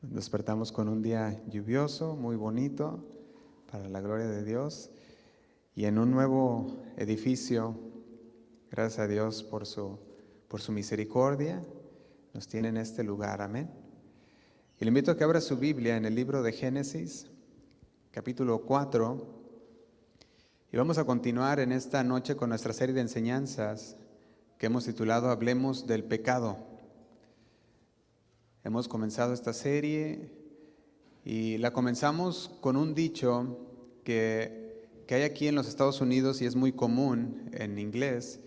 Despertamos con un día lluvioso, muy bonito, para la gloria de Dios, y en un nuevo edificio. Gracias a Dios por su misericordia, nos tiene en este lugar, amén. Y le invito a que abra su Biblia en el libro de Génesis, capítulo 4, y vamos a continuar en esta noche con nuestra serie de enseñanzas que hemos titulado Hablemos del pecado. Hemos comenzado esta serie y la comenzamos con un dicho que hay aquí en los Estados Unidos y es muy común en inglés,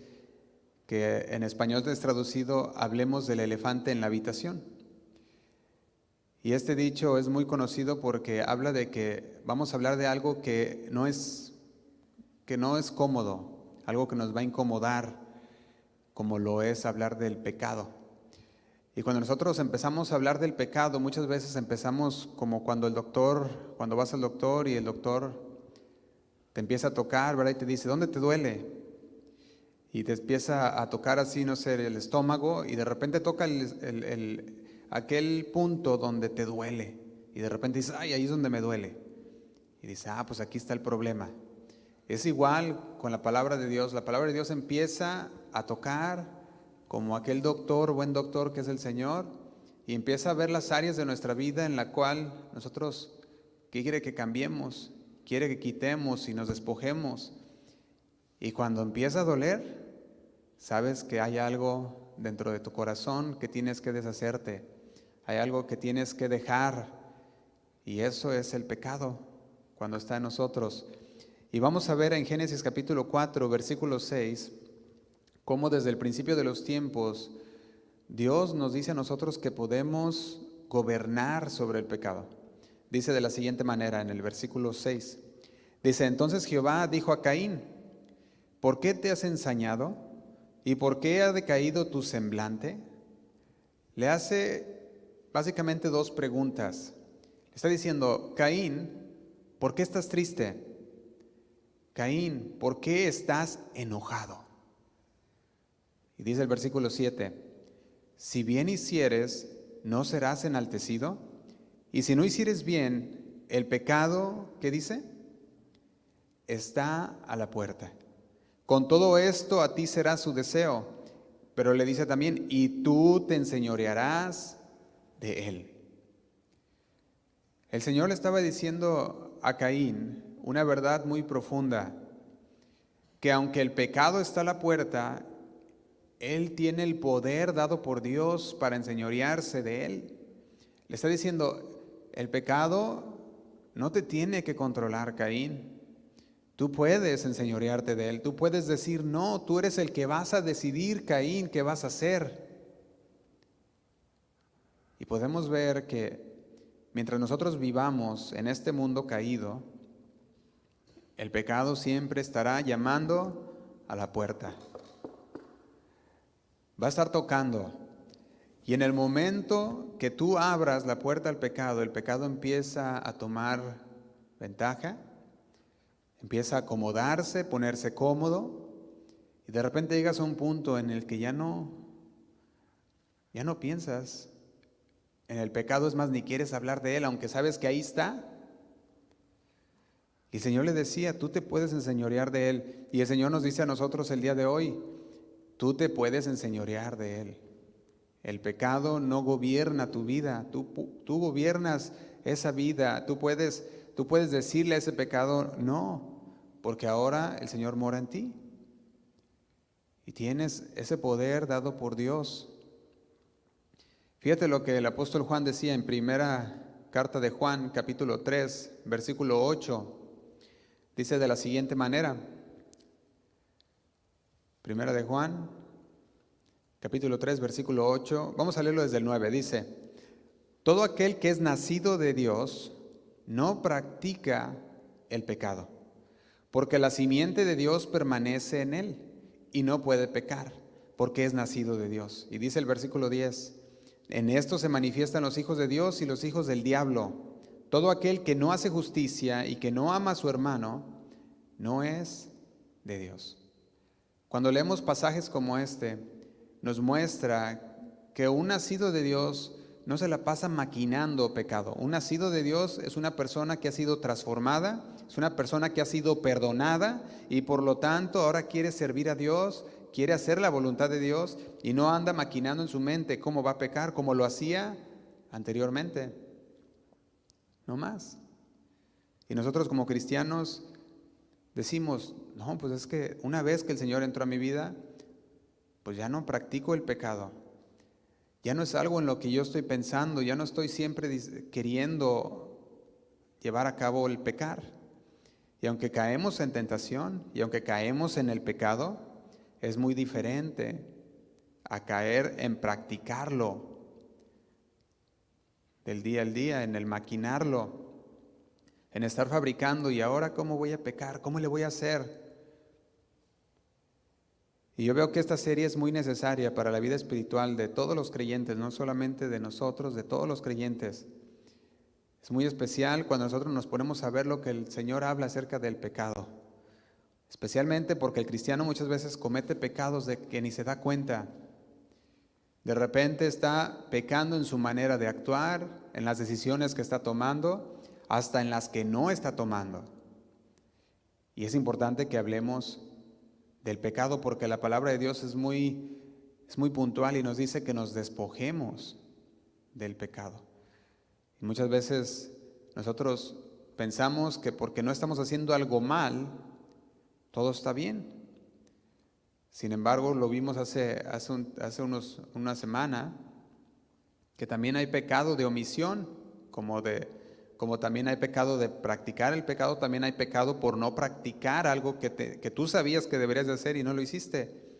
que en español es traducido: hablemos del elefante en la habitación. Y este dicho es muy conocido porque habla de que vamos a hablar de algo que no es cómodo, algo que nos va a incomodar, como lo es hablar del pecado. Y cuando nosotros empezamos a hablar del pecado, muchas veces empezamos como cuando vas al doctor y el doctor te empieza a tocar, ¿verdad? Y te dice, ¿dónde te duele? Y te empieza a tocar así, no sé, el estómago, y de repente toca aquel punto donde te duele. Y de repente dices, ay, ahí es donde me duele. Y dices, pues aquí está el problema. Es igual con la palabra de Dios. La palabra de Dios empieza a tocar como aquel buen doctor que es el Señor, y empieza a ver las áreas de nuestra vida en la cual nosotros, ¿qué quiere que cambiemos? Quiere que quitemos y nos despojemos. Y cuando empieza a doler, sabes que hay algo dentro de tu corazón que tienes que deshacerte. Hay algo que tienes que dejar. Y eso es el pecado cuando está en nosotros. Y vamos a ver en Génesis capítulo 4, versículo 6, cómo desde el principio de los tiempos Dios nos dice a nosotros que podemos gobernar sobre el pecado. Dice de la siguiente manera en el versículo 6. Dice, entonces Jehová dijo a Caín, ¿por qué te has ensañado? ¿Y por qué ha decaído tu semblante? Le hace básicamente dos preguntas. Le está diciendo, Caín, ¿por qué estás triste? Caín, ¿por qué estás enojado? Y dice el versículo 7, si bien hicieres, ¿no serás enaltecido? Y si no hicieres bien, el pecado, ¿qué dice? Está a la puerta. Con todo esto a ti será su deseo. Pero le dice también, y tú te enseñorearás de él. El Señor le estaba diciendo a Caín una verdad muy profunda, que aunque el pecado está a la puerta, él tiene el poder dado por Dios para enseñorearse de él. Le está diciendo, el pecado no te tiene que controlar, Caín. Tú puedes enseñorearte de él. Tú puedes decir, no, tú eres el que vas a decidir, Caín, qué vas a hacer. Y podemos ver que mientras nosotros vivamos en este mundo caído, el pecado siempre estará llamando a la puerta. Va a estar tocando. Y en el momento que tú abras la puerta al pecado, el pecado empieza a tomar ventaja, empieza a acomodarse, ponerse cómodo, y de repente llegas a un punto en el que ya no piensas en el pecado, es más, ni quieres hablar de él, aunque sabes que ahí está. Y el Señor le decía, tú te puedes enseñorear de él. Y el Señor nos dice a nosotros el día de hoy, tú te puedes enseñorear de él. El pecado no gobierna tu vida, tú gobiernas esa vida. Tú puedes decirle a ese pecado, no, porque ahora el Señor mora en ti. Y tienes ese poder dado por Dios. Fíjate lo que el apóstol Juan decía en primera carta de Juan, capítulo 3, versículo 8. Dice de la siguiente manera, primera de Juan, capítulo 3, versículo 8, vamos a leerlo desde el 9, dice, todo aquel que es nacido de Dios no practica el pecado, porque la simiente de Dios permanece en él y no puede pecar, porque es nacido de Dios. Y dice el versículo 10, en esto se manifiestan los hijos de Dios y los hijos del diablo. Todo aquel que no hace justicia y que no ama a su hermano, no es de Dios. Cuando leemos pasajes como este, nos muestra que un nacido de Dios no se la pasa maquinando pecado. Un nacido de Dios es una persona que ha sido transformada, es una persona que ha sido perdonada y por lo tanto ahora quiere servir a Dios, quiere hacer la voluntad de Dios y no anda maquinando en su mente cómo va a pecar, como lo hacía anteriormente. No más. Y nosotros como cristianos decimos, no, pues es que una vez que el Señor entró a mi vida, pues ya no practico el pecado. Ya no es algo en lo que yo estoy pensando, ya no estoy siempre queriendo llevar a cabo el pecar. Y aunque caemos en tentación y aunque caemos en el pecado, es muy diferente a caer en practicarlo del día al día, en el maquinarlo, en estar fabricando. ¿Y ahora cómo voy a pecar? ¿Cómo le voy a hacer? Y yo veo que esta serie es muy necesaria para la vida espiritual de todos los creyentes, no solamente de nosotros, de todos los creyentes. Es muy especial cuando nosotros nos ponemos a ver lo que el Señor habla acerca del pecado. Especialmente porque el cristiano muchas veces comete pecados de que ni se da cuenta. De repente está pecando en su manera de actuar, en las decisiones que está tomando, hasta en las que no está tomando. Y es importante que hablemos del pecado porque la palabra de Dios es muy puntual y nos dice que nos despojemos del pecado. Y muchas veces nosotros pensamos que porque no estamos haciendo algo mal, todo está bien. Sin embargo, lo vimos hace una semana, que también hay pecado de omisión, como también hay pecado de practicar el pecado, también hay pecado por no practicar algo que tú sabías que deberías de hacer y no lo hiciste.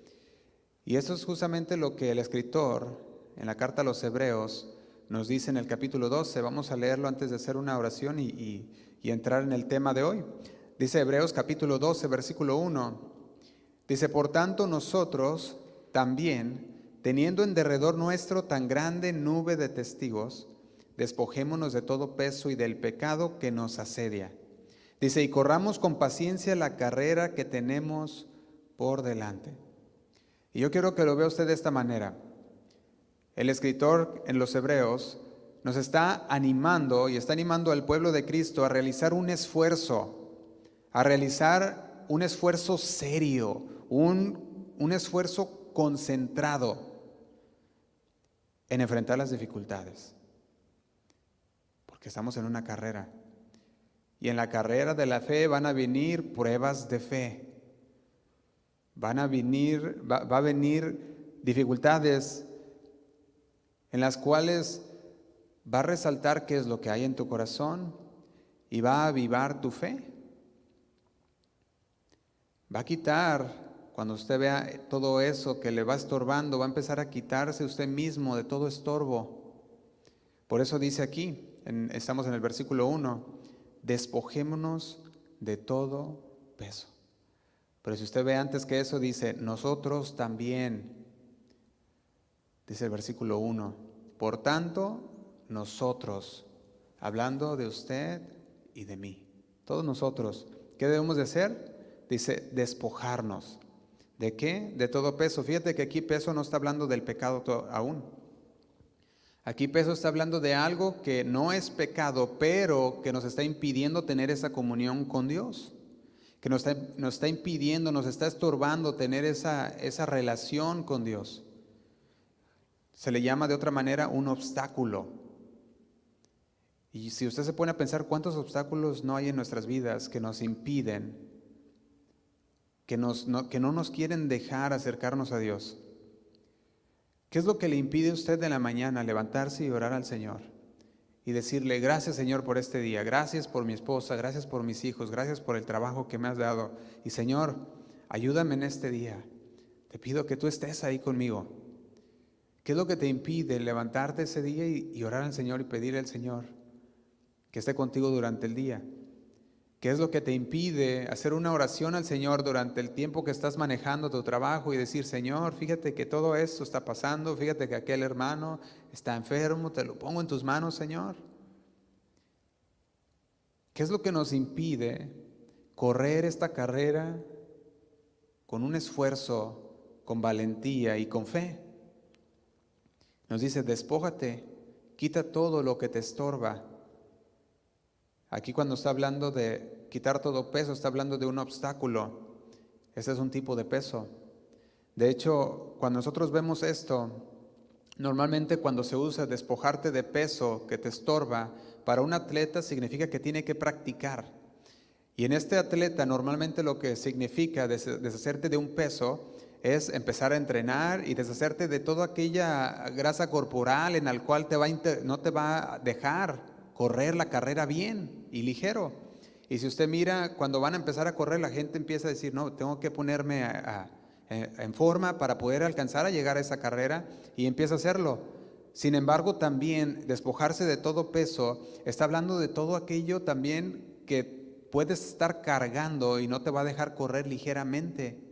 Y eso es justamente lo que el escritor en la carta a los Hebreos nos dice en el capítulo 12. Vamos a leerlo antes de hacer una oración y entrar en el tema de hoy. Dice Hebreos capítulo 12, versículo 1. Dice, por tanto nosotros también, teniendo en derredor nuestro tan grande nube de testigos, despojémonos de todo peso y del pecado que nos asedia. Dice, y corramos con paciencia la carrera que tenemos por delante. Y yo quiero que lo vea usted de esta manera. El escritor en los Hebreos nos está animando y está animando al pueblo de Cristo a realizar un esfuerzo serio, un esfuerzo concentrado en enfrentar las dificultades. Porque estamos en una carrera. Y en la carrera de la fe van a venir pruebas de fe. Va a venir dificultades en las cuales va a resaltar qué es lo que hay en tu corazón y va a avivar tu fe. Va a quitar, cuando usted vea todo eso que le va estorbando, va a empezar a quitarse usted mismo de todo estorbo. Por eso dice aquí, estamos en el versículo 1, despojémonos de todo peso. Pero si usted ve antes que eso, dice, nosotros también, dice el versículo 1, por tanto, nosotros, hablando de usted y de mí, todos nosotros, ¿qué debemos de hacer? Dice, despojarnos. ¿De qué? De todo peso. Fíjate que aquí peso no está hablando del pecado aún. Aquí peso está hablando de algo que no es pecado, pero que nos está impidiendo tener esa comunión con Dios. Que nos está impidiendo, nos está estorbando tener esa relación con Dios. Se le llama de otra manera un obstáculo. Y si usted se pone a pensar cuántos obstáculos no hay en nuestras vidas que nos impiden, que no nos quieren dejar acercarnos a Dios. ¿Qué es lo que le impide a usted de la mañana levantarse y orar al Señor? Y decirle, gracias Señor por este día, gracias por mi esposa, gracias por mis hijos, gracias por el trabajo que me has dado. Y Señor, ayúdame en este día. Te pido que tú estés ahí conmigo. ¿Qué es lo que te impide levantarte ese día y orar al Señor y pedirle al Señor que esté contigo durante el día? ¿Qué es lo que te impide hacer una oración al Señor durante el tiempo que estás manejando tu trabajo y decir, Señor, fíjate que todo esto está pasando, fíjate que aquel hermano está enfermo, te lo pongo en tus manos, Señor? ¿Qué es lo que nos impide correr esta carrera con un esfuerzo, con valentía y con fe? Nos dice, despójate, quita todo lo que te estorba. Aquí cuando está hablando de quitar todo peso, está hablando de un obstáculo. Ese es un tipo de peso. De hecho, cuando nosotros vemos esto, normalmente cuando se usa despojarte de peso que te estorba, para un atleta significa que tiene que practicar. Y en este atleta normalmente lo que significa deshacerte de un peso es empezar a entrenar y deshacerte de toda aquella grasa corporal en la cual no te va a dejar correr la carrera bien y ligero. Y si usted mira, cuando van a empezar a correr, la gente empieza a decir, no, tengo que ponerme en forma para poder alcanzar a llegar a esa carrera, y empieza a hacerlo. Sin embargo, también despojarse de todo peso está hablando de todo aquello también que puedes estar cargando y no te va a dejar correr ligeramente.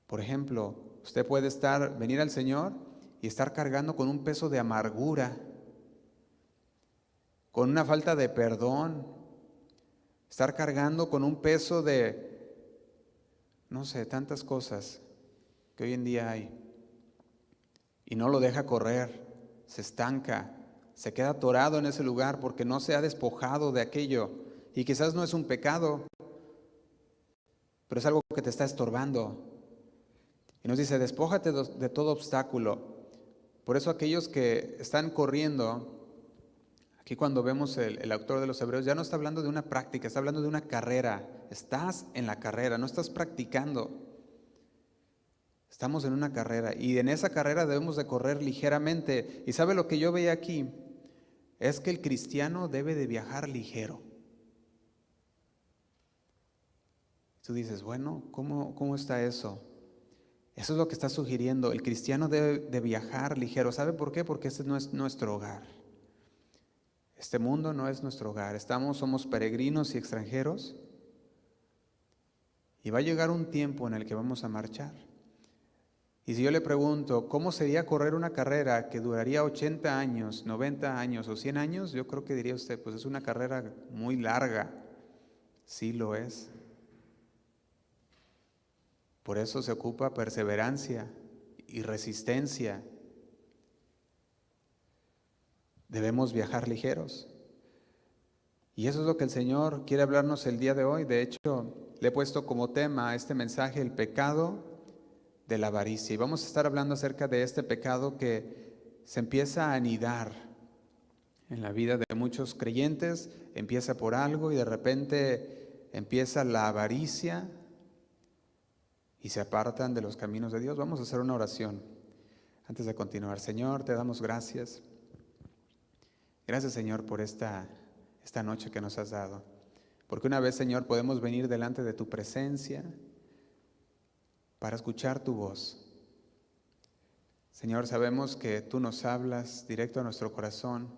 Por ejemplo, usted puede venir al Señor y estar cargando con un peso de amargura, con una falta de perdón, estar cargando con un peso de, no sé, tantas cosas que hoy en día hay, y no lo deja correr, se estanca, se queda atorado en ese lugar porque no se ha despojado de aquello. Y quizás no es un pecado, pero es algo que te está estorbando. Y nos dice, despójate de todo obstáculo. Por eso aquellos que están corriendo, aquí cuando vemos el autor de los Hebreos, ya no está hablando de una práctica, está hablando de una carrera. Estás en la carrera, no estás practicando. Estamos en una carrera, y en esa carrera debemos de correr ligeramente. ¿Y sabe lo que yo veía aquí? Es que el cristiano debe de viajar ligero. Tú dices, bueno, ¿cómo está eso? Eso es lo que está sugiriendo. El cristiano debe de viajar ligero. ¿Sabe por qué? Porque este no es nuestro hogar. Este mundo no es nuestro hogar. Somos peregrinos y extranjeros. Y va a llegar un tiempo en el que vamos a marchar. Y si yo le pregunto, ¿cómo sería correr una carrera que duraría 80 años, 90 años o 100 años? Yo creo que diría usted, pues es una carrera muy larga. Sí lo es. Por eso se ocupa perseverancia y resistencia. Debemos viajar ligeros. Y eso es lo que el Señor quiere hablarnos el día de hoy. De hecho, le he puesto como tema a este mensaje el pecado de la avaricia. Y vamos a estar hablando acerca de este pecado que se empieza a anidar en la vida de muchos creyentes. Empieza por algo y de repente empieza la avaricia y se apartan de los caminos de Dios. Vamos a hacer una oración antes de continuar. Señor, te damos gracias. Gracias, Señor, por esta noche que nos has dado. Porque una vez, Señor, podemos venir delante de tu presencia para escuchar tu voz. Señor, sabemos que tú nos hablas directo a nuestro corazón,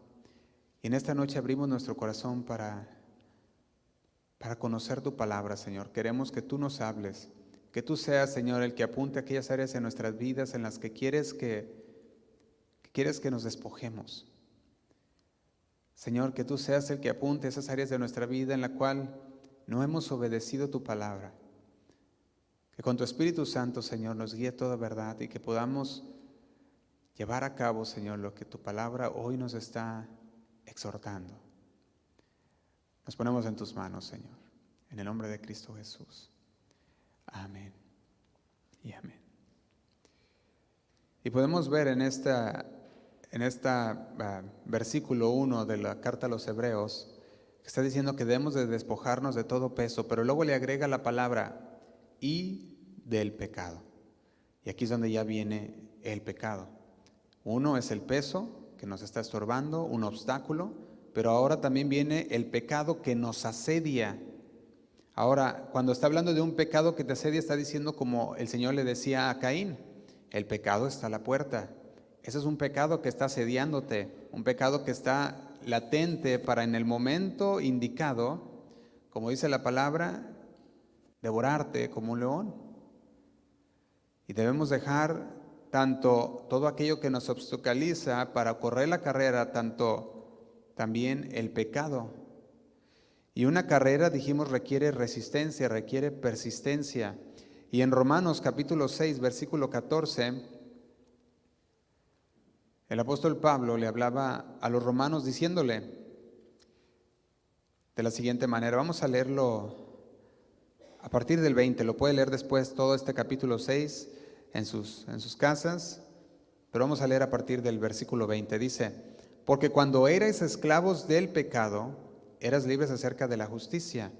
y en esta noche abrimos nuestro corazón para conocer tu palabra, Señor. Queremos que tú nos hables, que tú seas, Señor, el que apunte aquellas áreas en nuestras vidas en las que quieres que nos despojemos. Señor, que tú seas el que apunte esas áreas de nuestra vida en la cual no hemos obedecido tu palabra. Que con tu Espíritu Santo, Señor, nos guíe toda verdad y que podamos llevar a cabo, Señor, lo que tu palabra hoy nos está exhortando. Nos ponemos en tus manos, Señor, en el nombre de Cristo Jesús. Amén y amén. Y podemos ver en esta versículo 1 de la carta a los Hebreos, que está diciendo que debemos de despojarnos de todo peso, pero luego le agrega la palabra y del pecado. Y aquí es donde ya viene el pecado. Uno es el peso que nos está estorbando, un obstáculo, pero ahora también viene el pecado que nos asedia. Ahora, cuando está hablando de un pecado que te asedia, está diciendo como el Señor le decía a Caín, el pecado está a la puerta. Ese es un pecado que está asediándote, un pecado que está latente para en el momento indicado, como dice la palabra, devorarte como un león. Y debemos dejar tanto todo aquello que nos obstaculiza para correr la carrera, tanto también el pecado. Y una carrera, dijimos, requiere resistencia, requiere persistencia. Y en Romanos capítulo 6, versículo 14, El apóstol Pablo le hablaba a los romanos diciéndole de la siguiente manera. Vamos a leerlo a partir del 20. Lo puede leer después todo este capítulo 6 en sus casas, pero vamos a leer a partir del versículo 20. Dice: porque cuando erais esclavos del pecado, eras libres acerca de la justicia.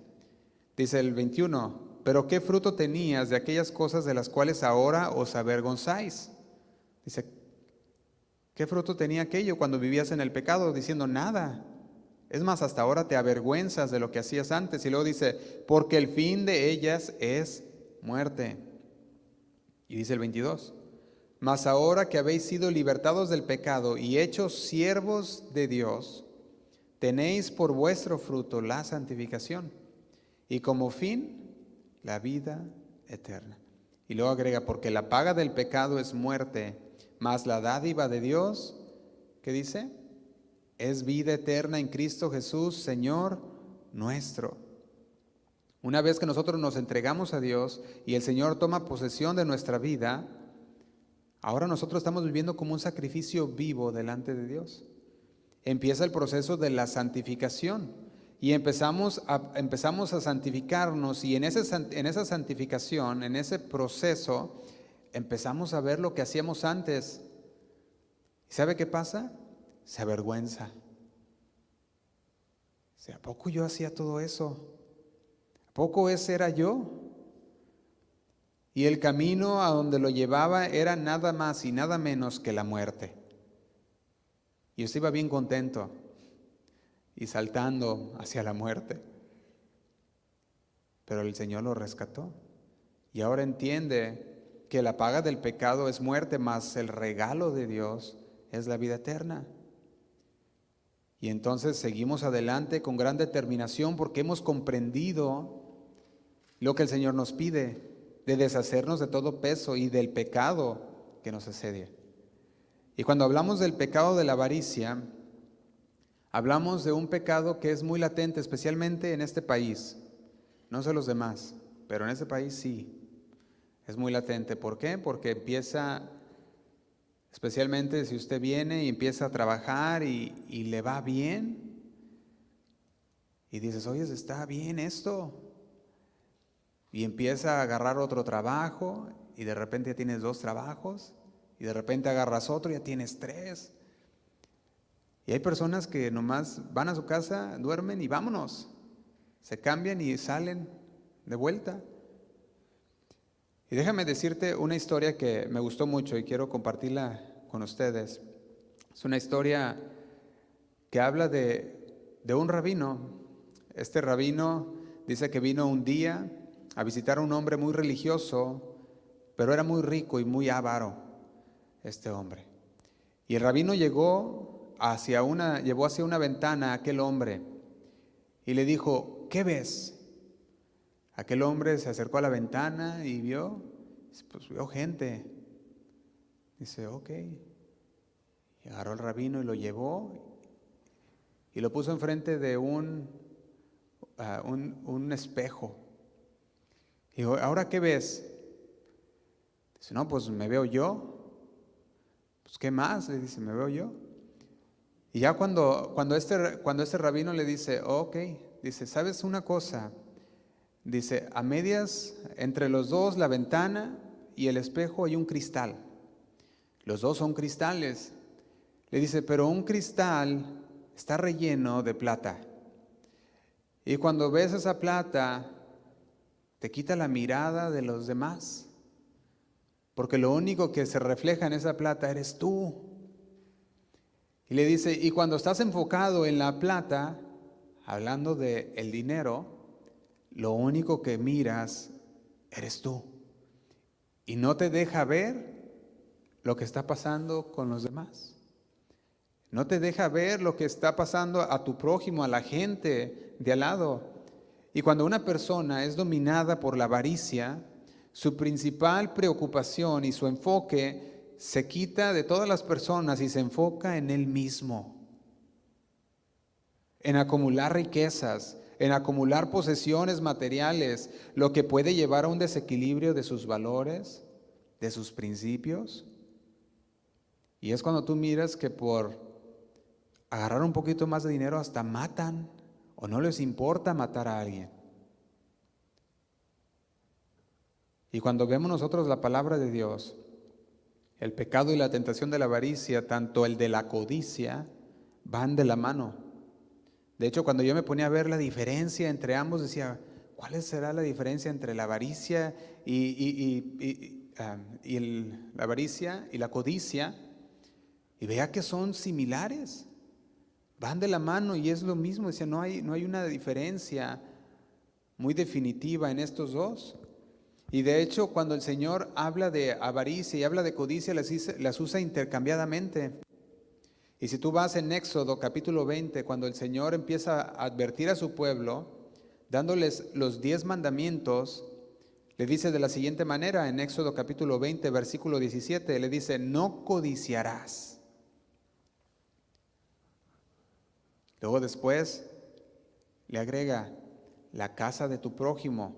Dice el 21, pero ¿qué fruto tenías de aquellas cosas de las cuales ahora os avergonzáis? Dice, ¿qué fruto tenía aquello cuando vivías en el pecado? Diciendo, nada. Es más, hasta ahora te avergüenzas de lo que hacías antes. Y luego dice, porque el fin de ellas es muerte. Y dice el 22, mas ahora que habéis sido libertados del pecado y hechos siervos de Dios, tenéis por vuestro fruto la santificación y como fin la vida eterna. Y luego agrega, porque la paga del pecado es muerte, mas la dádiva de Dios, ¿qué dice? Es vida eterna en Cristo Jesús, Señor nuestro. Una vez que nosotros nos entregamos a Dios y el Señor toma posesión de nuestra vida, ahora nosotros estamos viviendo como un sacrificio vivo delante de Dios. Empieza el proceso de la santificación y empezamos a santificarnos, y en esa santificación, en ese proceso, empezamos a ver lo que hacíamos antes. ¿Y sabe qué pasa? Se avergüenza. ¿A poco yo hacía todo eso? ¿A poco ese era yo? Y el camino a donde lo llevaba era nada más y nada menos que la muerte. Y yo iba bien contento y saltando hacia la muerte. Pero el Señor lo rescató. Y ahora entiende que la paga del pecado es muerte, mas el regalo de Dios es la vida eterna. Y entonces seguimos adelante con gran determinación porque hemos comprendido lo que el Señor nos pide, de deshacernos de todo peso y del pecado que nos asedia. Y cuando hablamos del pecado de la avaricia, hablamos de un pecado que es muy latente, especialmente en este país. No sé los demás, pero en este país sí, es muy latente. ¿Por qué? Porque empieza, especialmente si usted viene y empieza a trabajar y le va bien, y dices, oye, está bien esto, y empieza a agarrar otro trabajo, y de repente ya tienes 2 trabajos, y de repente agarras otro y ya tienes 3. Y hay personas que nomás van a su casa, duermen y vámonos, se cambian y salen de vuelta. Y déjame decirte una historia que me gustó mucho y quiero compartirla con ustedes. Es una historia que habla de un rabino. Este rabino dice que vino un día a visitar a un hombre muy religioso, pero era muy rico y muy avaro este hombre. Y el rabino llevó hacia una ventana a aquel hombre y le dijo, ¿qué ves? Aquel hombre se acercó a la ventana y vio, pues vio gente. Dice, ok. Y agarró al rabino y lo llevó y lo puso enfrente de un espejo. Y dijo, ¿ahora qué ves? Dice, no, pues me veo yo. Pues ¿qué más? Le dice, me veo yo. Y ya cuando este rabino le dice, ok, dice, ¿sabes una cosa? Dice, a medias, entre los dos, la ventana y el espejo, hay un cristal. Los dos son cristales. Le dice, pero un cristal está relleno de plata. Y cuando ves esa plata, te quita la mirada de los demás. Porque lo único que se refleja en esa plata eres tú. Y le dice, y cuando estás enfocado en la plata, hablando del dinero, lo único que miras eres tú. Y no te deja ver lo que está pasando con los demás. No te deja ver lo que está pasando a tu prójimo, a la gente de al lado. Y cuando una persona es dominada por la avaricia, su principal preocupación y su enfoque se quita de todas las personas y se enfoca en él mismo, en acumular riquezas, en acumular posesiones materiales, lo que puede llevar a un desequilibrio de sus valores, de sus principios. Y es cuando tú miras que por agarrar un poquito más de dinero hasta matan o no les importa matar a alguien. Y cuando vemos nosotros la palabra de Dios, el pecado y la tentación de la avaricia, tanto el de la codicia, van de la mano. De hecho, cuando yo me ponía a ver la diferencia entre ambos, decía, ¿cuál será la diferencia entre la avaricia la avaricia y la codicia? Y vea que son similares, van de la mano y es lo mismo. Decía, no hay una diferencia muy definitiva en estos dos. Y de hecho, cuando el Señor habla de avaricia y habla de codicia, las usa intercambiadamente. Y si tú vas en Éxodo capítulo 20, cuando el Señor empieza a advertir a su pueblo, dándoles los 10 mandamientos, le dice de la siguiente manera, en Éxodo capítulo 20, versículo 17, le dice, no codiciarás. Luego después le agrega, la casa de tu prójimo.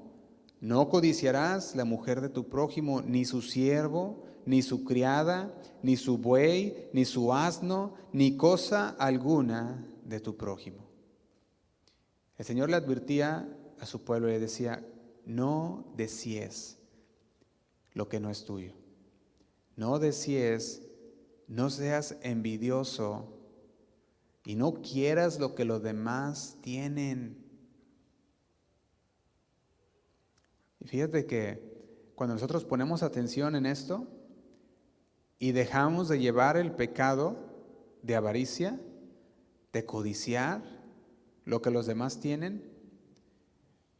No codiciarás la mujer de tu prójimo, ni su siervo, ni su criada, ni su buey, ni su asno, ni cosa alguna de tu prójimo. El Señor le advertía a su pueblo y le decía, no desíes lo que no es tuyo. No desíes, no seas envidioso y no quieras lo que los demás tienen. Y fíjate que cuando nosotros ponemos atención en esto y dejamos de llevar el pecado de avaricia, de codiciar lo que los demás tienen,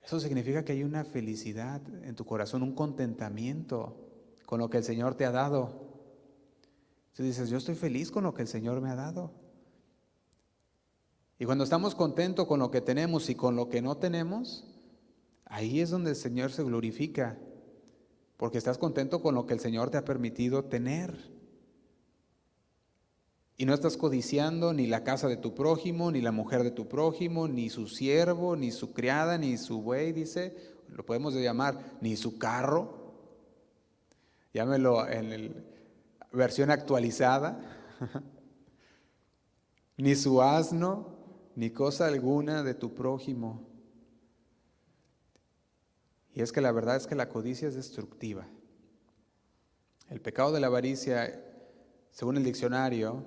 eso significa que hay una felicidad en tu corazón, un contentamiento con lo que el Señor te ha dado. Tú dices, yo estoy feliz con lo que el Señor me ha dado. Y cuando estamos contentos con lo que tenemos y con lo que no tenemos, ahí es donde el Señor se glorifica, porque estás contento con lo que el Señor te ha permitido tener. Y no estás codiciando ni la casa de tu prójimo, ni la mujer de tu prójimo, ni su siervo, ni su criada, ni su buey, dice, lo podemos llamar, ni su carro. Llámelo en la versión actualizada. Ni su asno, ni cosa alguna de tu prójimo. Y es que la verdad es que la codicia es destructiva. El pecado de la avaricia, según el diccionario,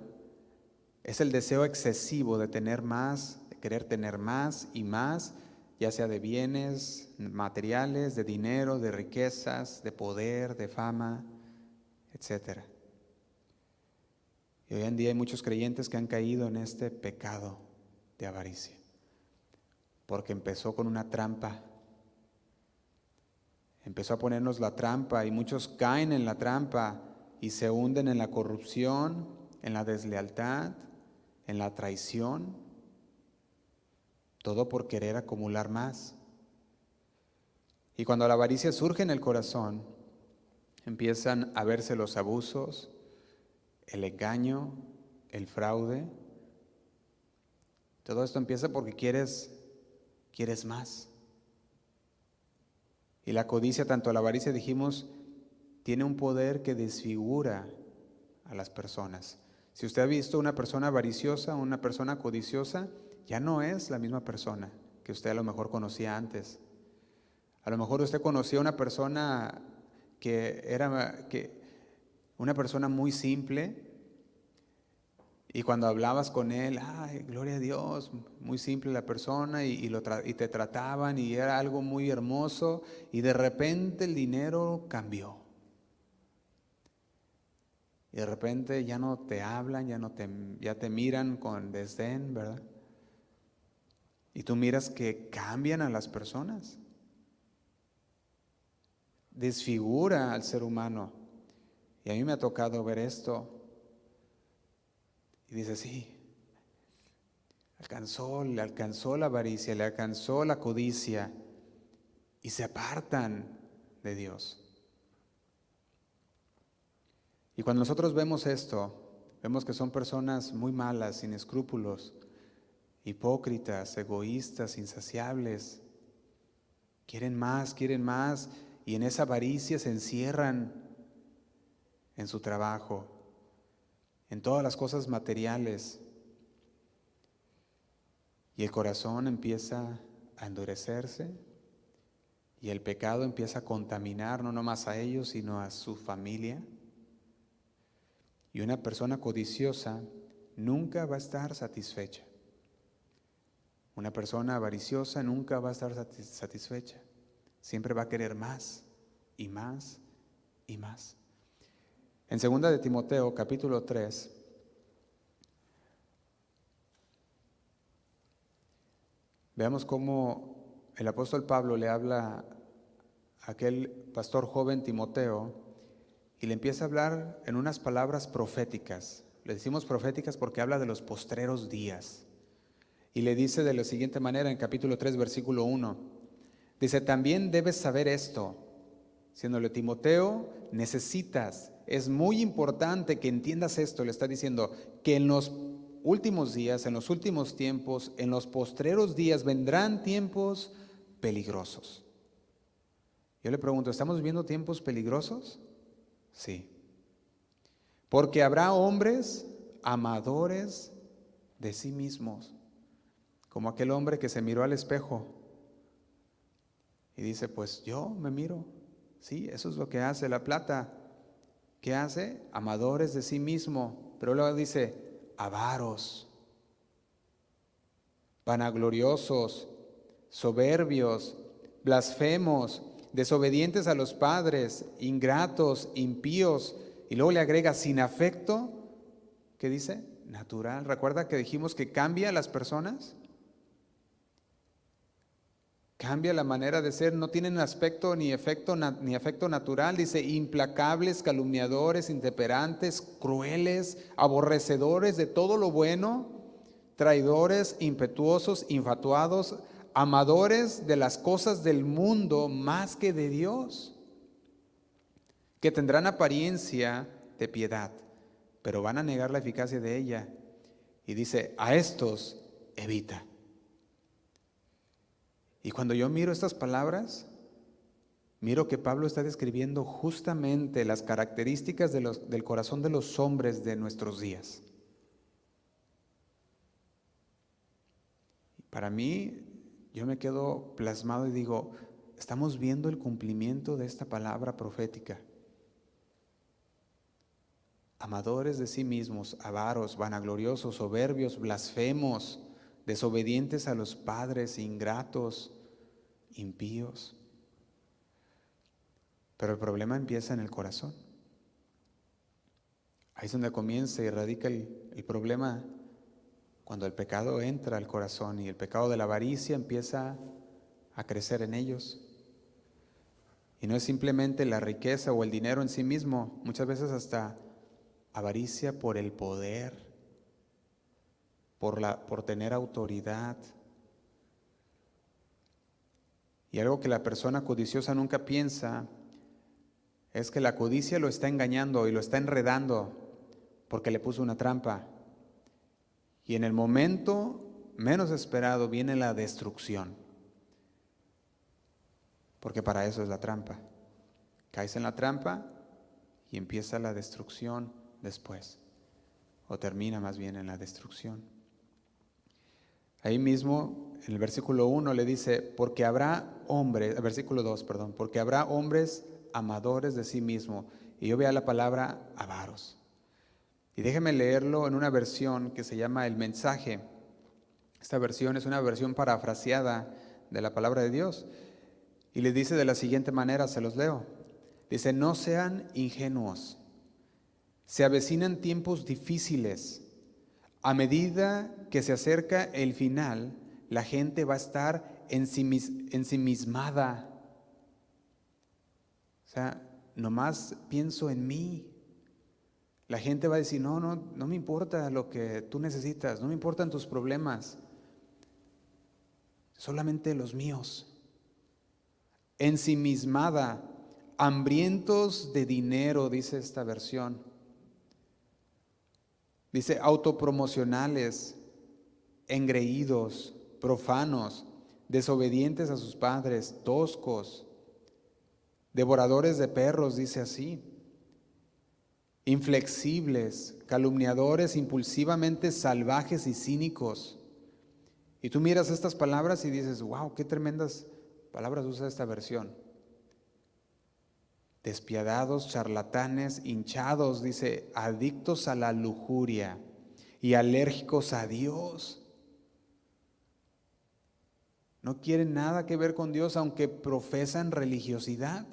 es el deseo excesivo de tener más, de querer tener más y más, ya sea de bienes materiales, de dinero, de riquezas, de poder, de fama, etc. Y hoy en día hay muchos creyentes que han caído en este pecado de avaricia, porque empezó con una trampa. Empezó a ponernos la trampa y muchos caen en la trampa y se hunden en la corrupción, en la deslealtad, en la traición, todo por querer acumular más. Y cuando la avaricia surge en el corazón, empiezan a verse los abusos, el engaño, el fraude. Todo esto empieza porque quieres más. Y la codicia, tanto la avaricia, dijimos, tiene un poder que desfigura a las personas. Si usted ha visto una persona avariciosa, una persona codiciosa, ya no es la misma persona que usted a lo mejor conocía antes. A lo mejor usted conocía una persona una persona muy simple, y cuando hablabas con él, ay, gloria a Dios, muy simple la persona, y te trataban y era algo muy hermoso, y de repente el dinero cambió. Y de repente ya no te hablan, ya te miran con desdén, ¿verdad? Y tú miras que cambian a las personas. Desfigura al ser humano. Y a mí me ha tocado ver esto. Y dice, sí, le alcanzó la avaricia, le alcanzó la codicia, y se apartan de Dios. Y cuando nosotros vemos esto, vemos que son personas muy malas, sin escrúpulos, hipócritas, egoístas, insaciables. Quieren más, y en esa avaricia se encierran en su trabajo, en todas las cosas materiales. Y el corazón empieza a endurecerse y el pecado empieza a contaminar no nomás a ellos, sino a su familia. Y una persona codiciosa nunca va a estar satisfecha. Una persona avariciosa nunca va a estar satisfecha. Siempre va a querer más y más y más. En 2 de Timoteo, capítulo 3, veamos cómo el apóstol Pablo le habla a aquel pastor joven Timoteo y le empieza a hablar en unas palabras proféticas. Le decimos proféticas porque habla de los postreros días. Y le dice de la siguiente manera en capítulo 3, versículo 1. Dice, también debes saber esto, siéndole Timoteo, necesitas, es muy importante que entiendas esto, le está diciendo, que en los últimos días, en los últimos tiempos, en los postreros días vendrán tiempos peligrosos. Yo le pregunto, ¿estamos viviendo tiempos peligrosos? Sí. Porque habrá hombres amadores de sí mismos, como aquel hombre que se miró al espejo y dice, pues yo me miro. Sí, eso es lo que hace la plata. ¿Qué hace? Amadores de sí mismo. Pero luego dice, avaros, vanagloriosos, soberbios, blasfemos, desobedientes a los padres, ingratos, impíos. Y luego le agrega, sin afecto, ¿qué dice? Natural. ¿Recuerda que dijimos que cambia a las personas? Cambia la manera de ser, no tienen aspecto ni afecto natural. Dice, implacables, calumniadores, intemperantes, crueles, aborrecedores de todo lo bueno, traidores, impetuosos, infatuados, amadores de las cosas del mundo más que de Dios, que tendrán apariencia de piedad, pero van a negar la eficacia de ella. Y dice, a estos evita. Y cuando yo miro estas palabras, miro que Pablo está describiendo justamente las características del corazón de los hombres de nuestros días. Para mí, yo me quedo plasmado y digo, estamos viendo el cumplimiento de esta palabra profética. Amadores de sí mismos, avaros, vanagloriosos, soberbios, blasfemos, desobedientes a los padres, ingratos, impíos. Pero el problema empieza en el corazón. Ahí es donde comienza y radica el problema, cuando el pecado entra al corazón y el pecado de la avaricia empieza a crecer en ellos. Y no es simplemente la riqueza o el dinero en sí mismo, muchas veces hasta avaricia por el poder, por tener autoridad. Y algo que la persona codiciosa nunca piensa es que la codicia lo está engañando y lo está enredando porque le puso una trampa. Y en el momento menos esperado viene la destrucción. Porque para eso es la trampa. Caes en la trampa y empieza la destrucción después. O termina más bien en la destrucción. Ahí mismo, en el versículo 1 le dice, porque habrá hombres, versículo 2, perdón, porque habrá hombres amadores de sí mismo. Y yo veo la palabra avaros. Y déjeme leerlo en una versión que se llama El Mensaje. Esta versión es una versión parafraseada de la palabra de Dios. Y le dice de la siguiente manera, se los leo. Dice, no sean ingenuos. Se avecinan tiempos difíciles. A medida que se acerca el final, la gente va a estar ensimismada. O sea, nomás pienso en mí. La gente va a decir, no me importa lo que tú necesitas, no me importan tus problemas, solamente los míos. Ensimismada, hambrientos de dinero, dice esta versión. Dice, autopromocionales, engreídos, profanos, desobedientes a sus padres, toscos, devoradores de perros, dice así. inflexibles, calumniadores, impulsivamente salvajes y cínicos. Y tú miras estas palabras y dices, wow, qué tremendas palabras usa esta versión. Despiadados, charlatanes, hinchados, dice, adictos a la lujuria y alérgicos a Dios. No quieren nada que ver con Dios, aunque profesan religiosidad.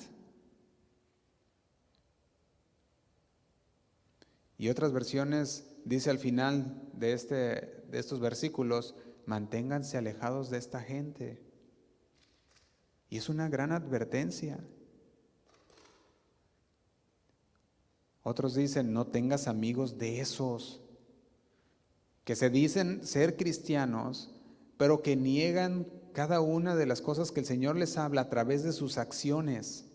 Y otras versiones dice al final de estos versículos, manténganse alejados de esta gente. Y es una gran advertencia. Otros dicen, no tengas amigos de esos que se dicen ser cristianos, pero que niegan cada una de las cosas que el Señor les habla a través de sus acciones.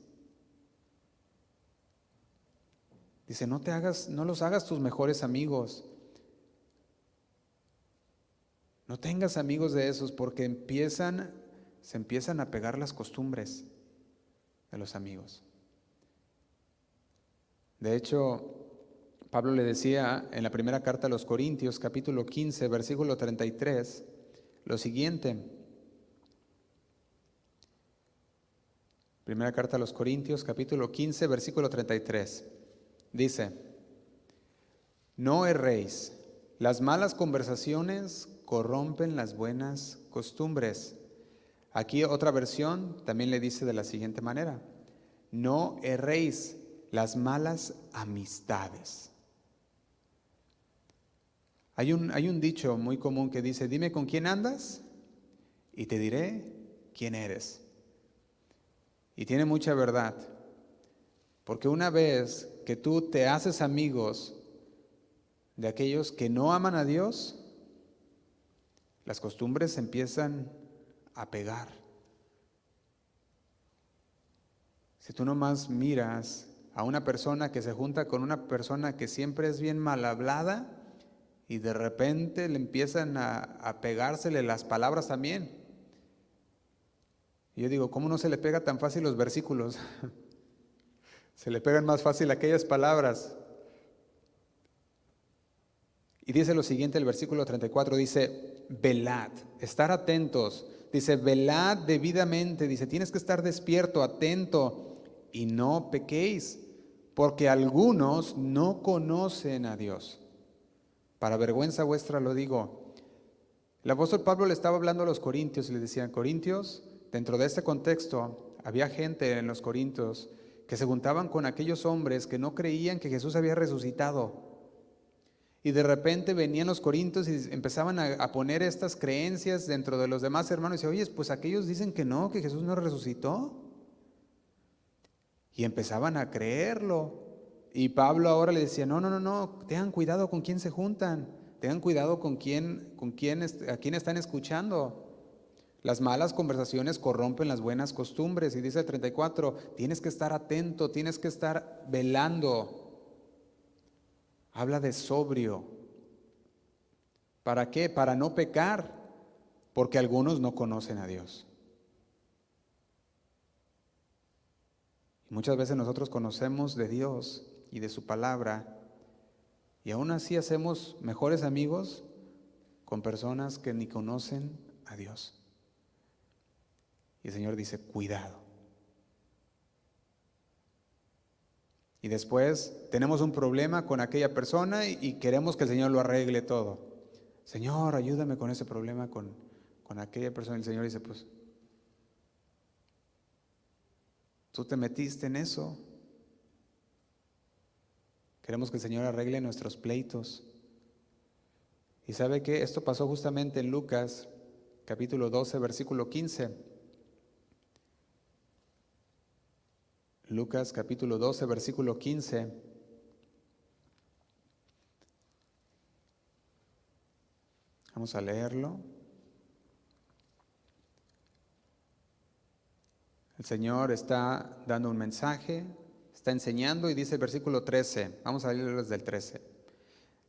Dice, no los hagas tus mejores amigos. No tengas amigos de esos porque se empiezan a pegar las costumbres de los amigos. De hecho, Pablo le decía en la primera carta a los Corintios, capítulo 15, versículo 33, lo siguiente. Primera carta a los Corintios, capítulo 15, versículo 33. Dice, no erréis, las malas conversaciones corrompen las buenas costumbres. Aquí otra versión también le dice de la siguiente manera, no erréis, las malas amistades. Hay un dicho muy común que dice, dime con quién andas y te diré quién eres. Y tiene mucha verdad, porque una vez que tú te haces amigos de aquellos que no aman a Dios, las costumbres se empiezan a pegar. Si tú nomás miras a una persona que se junta con una persona que siempre es bien mal hablada y de repente le empiezan a pegársele las palabras también. Y yo digo, ¿cómo no se le pega tan fácil los versículos? Se le pegan más fácil aquellas palabras. Y dice lo siguiente, el versículo 34, dice, velad, estar atentos. Dice, velad debidamente, dice, tienes que estar despierto, atento, y no pequéis, porque algunos no conocen a Dios. Para vergüenza vuestra lo digo. El apóstol Pablo le estaba hablando a los corintios y le decían, Corintios, dentro de este contexto, había gente en los Corintios que se juntaban con aquellos hombres que no creían que Jesús había resucitado. Y de repente venían los corintios y empezaban a poner estas creencias dentro de los demás hermanos. Y decían, oye, pues aquellos dicen que no, que Jesús no resucitó. Y empezaban a creerlo. Y Pablo ahora le decía, no, tengan cuidado con quién se juntan. Tengan cuidado a quién están escuchando. Las malas conversaciones corrompen las buenas costumbres. Y dice el 34, tienes que estar atento, tienes que estar velando. Habla de sobrio. ¿Para qué? Para no pecar, porque algunos no conocen a Dios. Y muchas veces nosotros conocemos de Dios y de su palabra, y aún así hacemos mejores amigos con personas que ni conocen a Dios. Y el Señor dice, cuidado. Y después tenemos un problema con aquella persona y queremos que el Señor lo arregle todo. Señor, ayúdame con ese problema con aquella persona. El Señor dice, pues, tú te metiste en eso. Queremos que el Señor arregle nuestros pleitos. ¿Y sabe qué? Esto pasó justamente en Lucas, capítulo 12, versículo 15. Lucas capítulo 12, versículo 15. Vamos a leerlo. El Señor está dando un mensaje, está enseñando y dice el versículo 13. Vamos a leerlo desde el 13.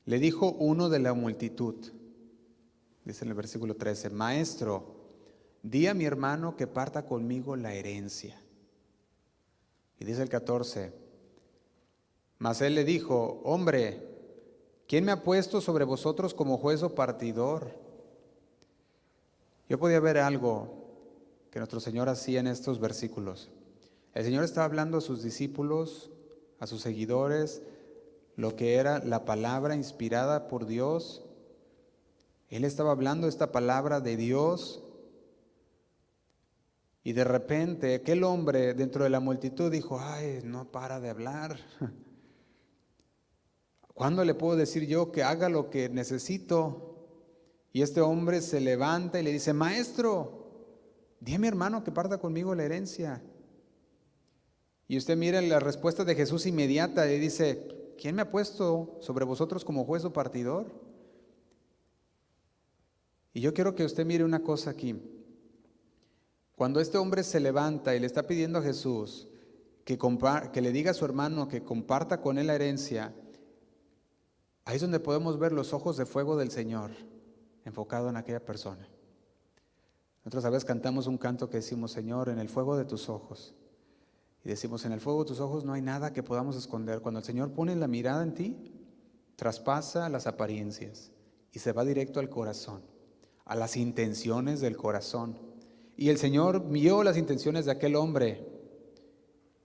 Le dijo uno de la multitud, dice en el versículo 13, Maestro, di a mi hermano que parta conmigo la herencia. Y dice el 14, Mas él le dijo: hombre, ¿quién me ha puesto sobre vosotros como juez o partidor? Yo podía ver algo que nuestro Señor hacía en estos versículos. El Señor estaba hablando a sus discípulos, a sus seguidores, lo que era la palabra inspirada por Dios. Él estaba hablando esta palabra de Dios y de repente aquel hombre dentro de la multitud dijo: ay, no para de hablar. ¿Cuándo le puedo decir yo que haga lo que necesito? Y este hombre se levanta y le dice: maestro, di a mi hermano que parta conmigo la herencia. Y usted mira la respuesta de Jesús inmediata y dice: ¿quién me ha puesto sobre vosotros como juez o partidor? Y yo quiero que usted mire una cosa aquí. Cuando este hombre se levanta y le está pidiendo a Jesús que le diga a su hermano que comparta con él la herencia, ahí es donde podemos ver los ojos de fuego del Señor enfocado en aquella persona. Nosotros a veces cantamos un canto que decimos: Señor, en el fuego de tus ojos. Y decimos: en el fuego de tus ojos no hay nada que podamos esconder. Cuando el Señor pone la mirada en ti, traspasa las apariencias y se va directo al corazón, a las intenciones del corazón. Y el Señor vio las intenciones de aquel hombre.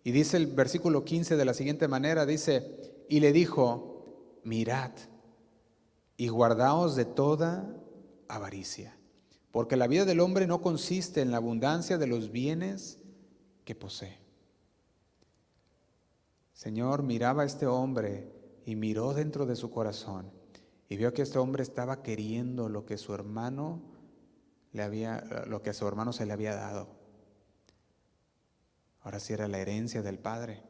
Y dice el versículo 15 de la siguiente manera, dice: y le dijo: mirad y guardaos de toda avaricia, porque la vida del hombre no consiste en la abundancia de los bienes que posee. Señor miraba a este hombre y miró dentro de su corazón y vio que este hombre estaba queriendo lo que a su hermano se le había dado. Ahora sí era la herencia del padre.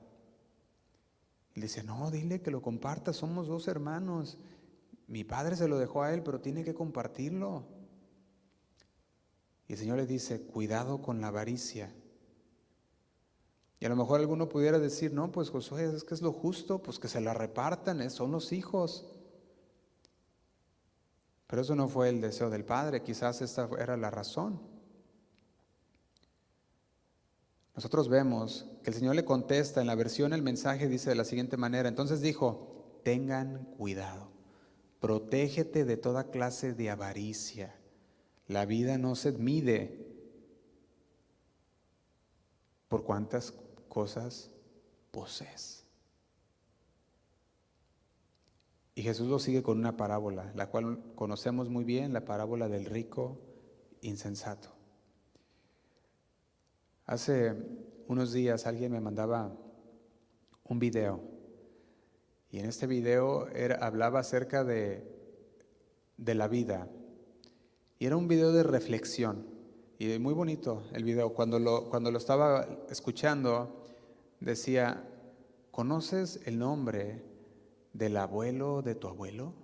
Él dice: no, dile que lo comparta, somos dos hermanos. Mi padre se lo dejó a él, pero tiene que compartirlo. Y el Señor le dice: cuidado con la avaricia. Y a lo mejor alguno pudiera decir: no, pues Josué, es que es lo justo, pues que se la repartan, son los hijos. Pero eso no fue el deseo del Padre, quizás esta era la razón. Nosotros vemos que el Señor le contesta en la versión, el mensaje dice de la siguiente manera: entonces dijo: tengan cuidado, protégete de toda clase de avaricia. La vida no se mide por cuántas cosas posees. Y Jesús lo sigue con una parábola, la cual conocemos muy bien, la parábola del rico insensato. Hace unos días alguien me mandaba un video, y en este video hablaba acerca de la vida, y era un video de reflexión, y muy bonito el video. Cuando lo estaba escuchando, decía: ¿conoces el nombre del abuelo de tu abuelo?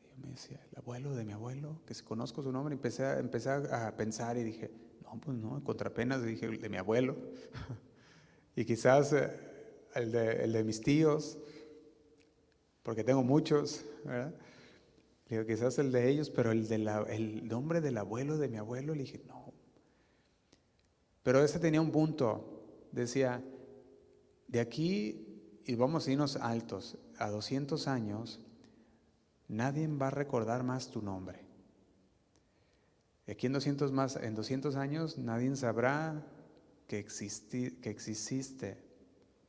Y yo me decía: ¿el abuelo de mi abuelo? Que si conozco su nombre. Empecé a pensar y dije: no, pues no, contrapenas dije el de mi abuelo. Y quizás el de mis tíos, porque tengo muchos, ¿verdad? Le digo: quizás el de ellos, pero el nombre del abuelo de mi abuelo, le dije: no. Pero ese tenía un punto, decía: de aquí, y vamos a irnos altos, a 200 años, nadie va a recordar más tu nombre. De aquí en 200 años, nadie sabrá que exististe,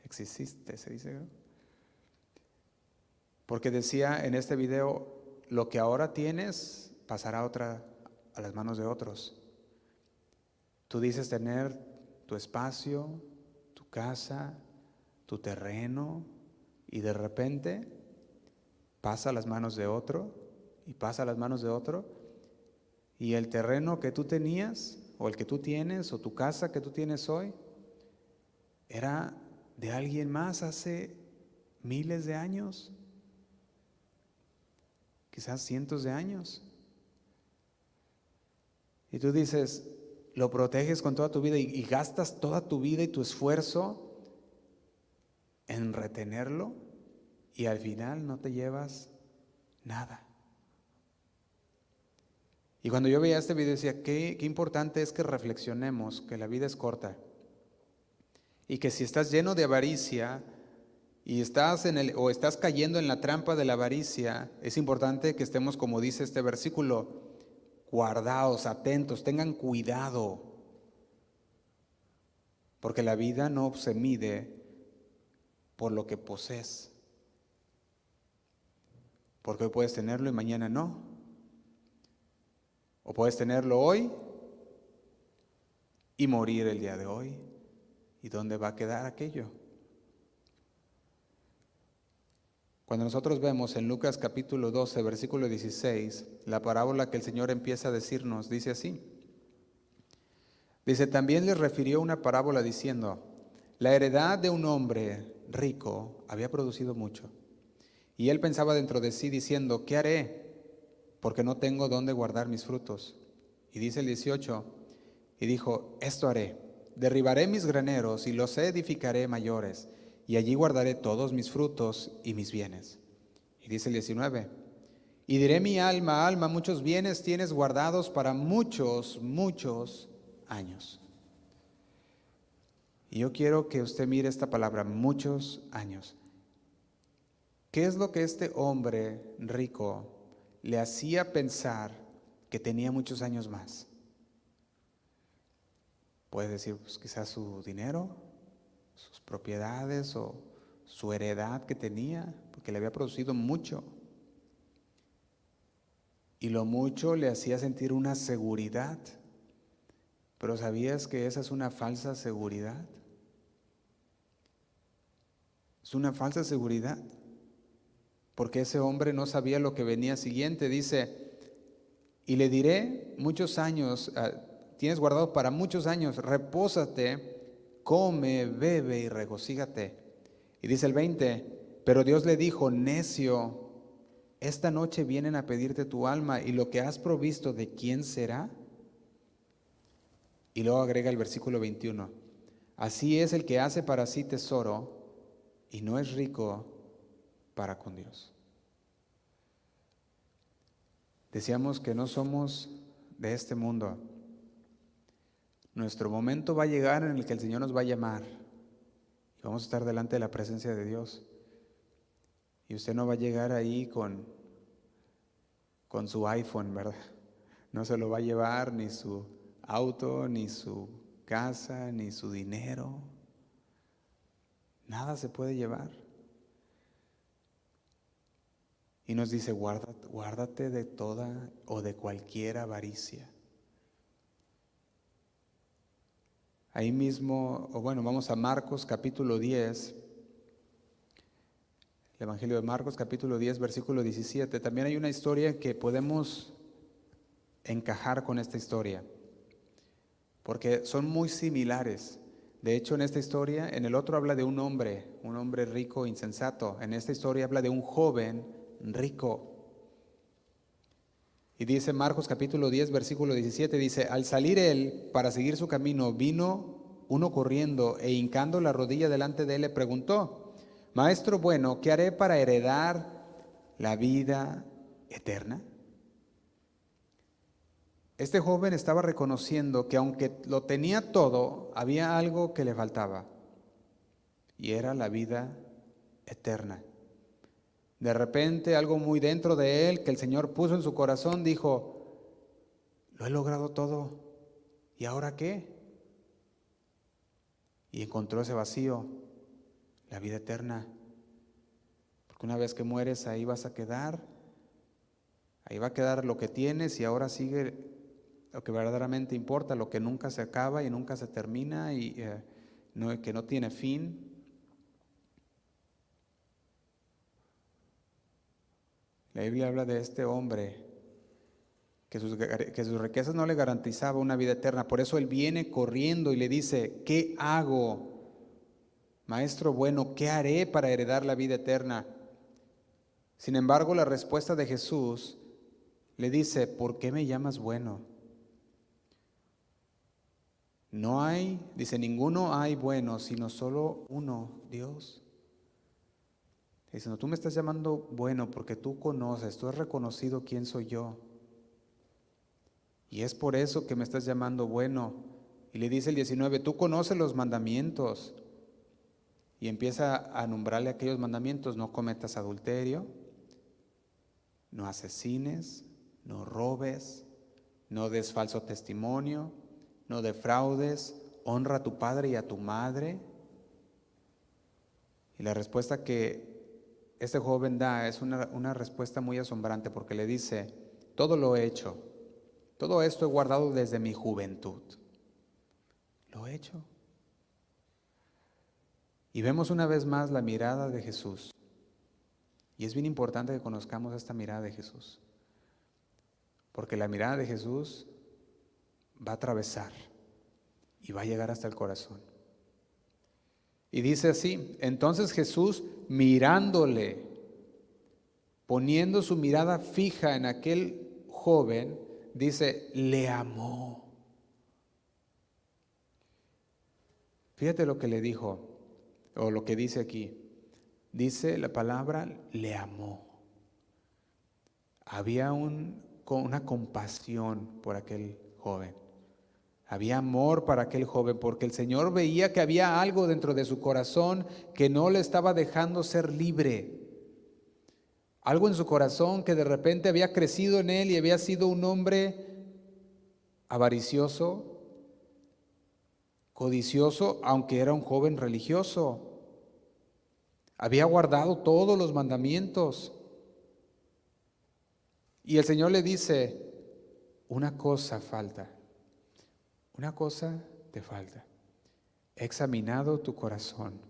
se dice, ¿no? Porque decía en este video: lo que ahora tienes pasará a las manos de otros. Tú dices tener tu espacio, tu casa, tu terreno, y de repente pasa a las manos de otro, y pasa a las manos de otro, y el terreno que tú tenías, o el que tú tienes, o tu casa que tú tienes hoy, era de alguien más hace miles de años, quizás cientos de años. Y tú dices, lo proteges con toda tu vida y gastas toda tu vida y tu esfuerzo en retenerlo, y al final no te llevas nada. Y cuando yo veía este video decía, qué importante es que reflexionemos que la vida es corta, y que si estás lleno de avaricia y estás cayendo en la trampa de la avaricia, es importante que estemos, como dice este versículo, guardaos, atentos, tengan cuidado, porque la vida no se mide por lo que posees, porque hoy puedes tenerlo y mañana no, o puedes tenerlo hoy y morir el día de hoy. ¿Y dónde va a quedar aquello? Cuando nosotros vemos en Lucas capítulo 12, versículo 16, la parábola que el Señor empieza a decirnos, dice así. Dice, también les refirió una parábola diciendo, la heredad de un hombre rico había producido mucho. Y él pensaba dentro de sí diciendo, ¿qué haré? Porque no tengo dónde guardar mis frutos. Y dice el 18, y dijo, esto haré, derribaré mis graneros y los edificaré mayores, y allí guardaré todos mis frutos y mis bienes. Y dice el 19, y diré mi alma, alma, muchos bienes tienes guardados para muchos, muchos años. Y yo quiero que usted mire esta palabra, muchos años. ¿Qué es lo que este hombre rico le hacía pensar que tenía muchos años más? Puede decir, pues quizás su dinero, sus propiedades o su heredad que tenía, porque le había producido mucho. Y lo mucho le hacía sentir una seguridad. Pero ¿sabías que esa es una falsa seguridad? Es una falsa seguridad. Porque ese hombre no sabía lo que venía siguiente. Dice, y le diré muchos años, tienes guardado para muchos años, repósate, come, bebe y regocígate. Y dice el 20, pero Dios le dijo, necio, esta noche vienen a pedirte tu alma y lo que has provisto, ¿de quién será? Y luego agrega el versículo 21, así es el que hace para sí tesoro y no es rico para con Dios. Decíamos que no somos de este mundo. Nuestro momento va a llegar en el que el Señor nos va a llamar y vamos a estar delante de la presencia de Dios. Y usted no va a llegar ahí con su iPhone, ¿verdad? No se lo va a llevar ni su auto, ni su casa, ni su dinero. Nada se puede llevar. Y nos dice, guárdate de toda o de cualquier avaricia. Ahí mismo, vamos a Marcos capítulo 10, el Evangelio de Marcos capítulo 10, versículo 17. También hay una historia que podemos encajar con esta historia, porque son muy similares. De hecho, en esta historia, en el otro habla de un hombre rico, insensato. En esta historia habla de un joven rico. Y dice Marcos capítulo 10, versículo 17, dice, al salir él para seguir su camino, vino uno corriendo e hincando la rodilla delante de él le preguntó, Maestro bueno, ¿qué haré para heredar la vida eterna? Este joven estaba reconociendo que aunque lo tenía todo, había algo que le faltaba, y era la vida eterna. De repente, algo muy dentro de él que el Señor puso en su corazón, dijo, lo he logrado todo, ¿y ahora qué? Y encontró ese vacío, la vida eterna. Porque una vez que mueres, ahí vas a quedar, ahí va a quedar lo que tienes y ahora sigue lo que verdaderamente importa, lo que nunca se acaba y nunca se termina y que no tiene fin. La Biblia habla de este hombre que sus riquezas no le garantizaba una vida eterna. Por eso él viene corriendo y le dice, ¿qué hago? Maestro bueno, ¿qué haré para heredar la vida eterna? Sin embargo, la respuesta de Jesús le dice, ¿por qué me llamas bueno? No hay, dice, ninguno hay bueno, sino solo uno, Dios. Dice, no, tú me estás llamando bueno porque tú conoces, tú has reconocido quién soy yo. Y es por eso que me estás llamando bueno. Y le dice el 19, tú conoces los mandamientos. y empieza a nombrarle aquellos mandamientos: no cometas adulterio, no asesines, no robes, no des falso testimonio, no defraudes, honra a tu padre y a tu madre. Y la respuesta que este joven da es una respuesta muy asombrante, porque le dice: todo lo he hecho, todo esto he guardado desde mi juventud. Lo he hecho. Y vemos una vez más la mirada de Jesús. Y es bien importante que conozcamos esta mirada de Jesús, porque la mirada de Jesús va a atravesar y va a llegar hasta el corazón. Y dice así: entonces Jesús, mirándole, poniendo su mirada fija en aquel joven, dice, le amó. Fíjate lo que le dijo, o lo que dice aquí. Dice la palabra, le amó. Había una compasión por aquel joven. Había amor para aquel joven, porque el Señor veía que había algo dentro de su corazón que no le estaba dejando ser libre. Algo en su corazón que de repente había crecido en él y había sido un hombre avaricioso, codicioso, aunque era un joven religioso. Había guardado todos los mandamientos. Y el Señor le dice, una cosa falta, una cosa te falta. He examinado tu corazón.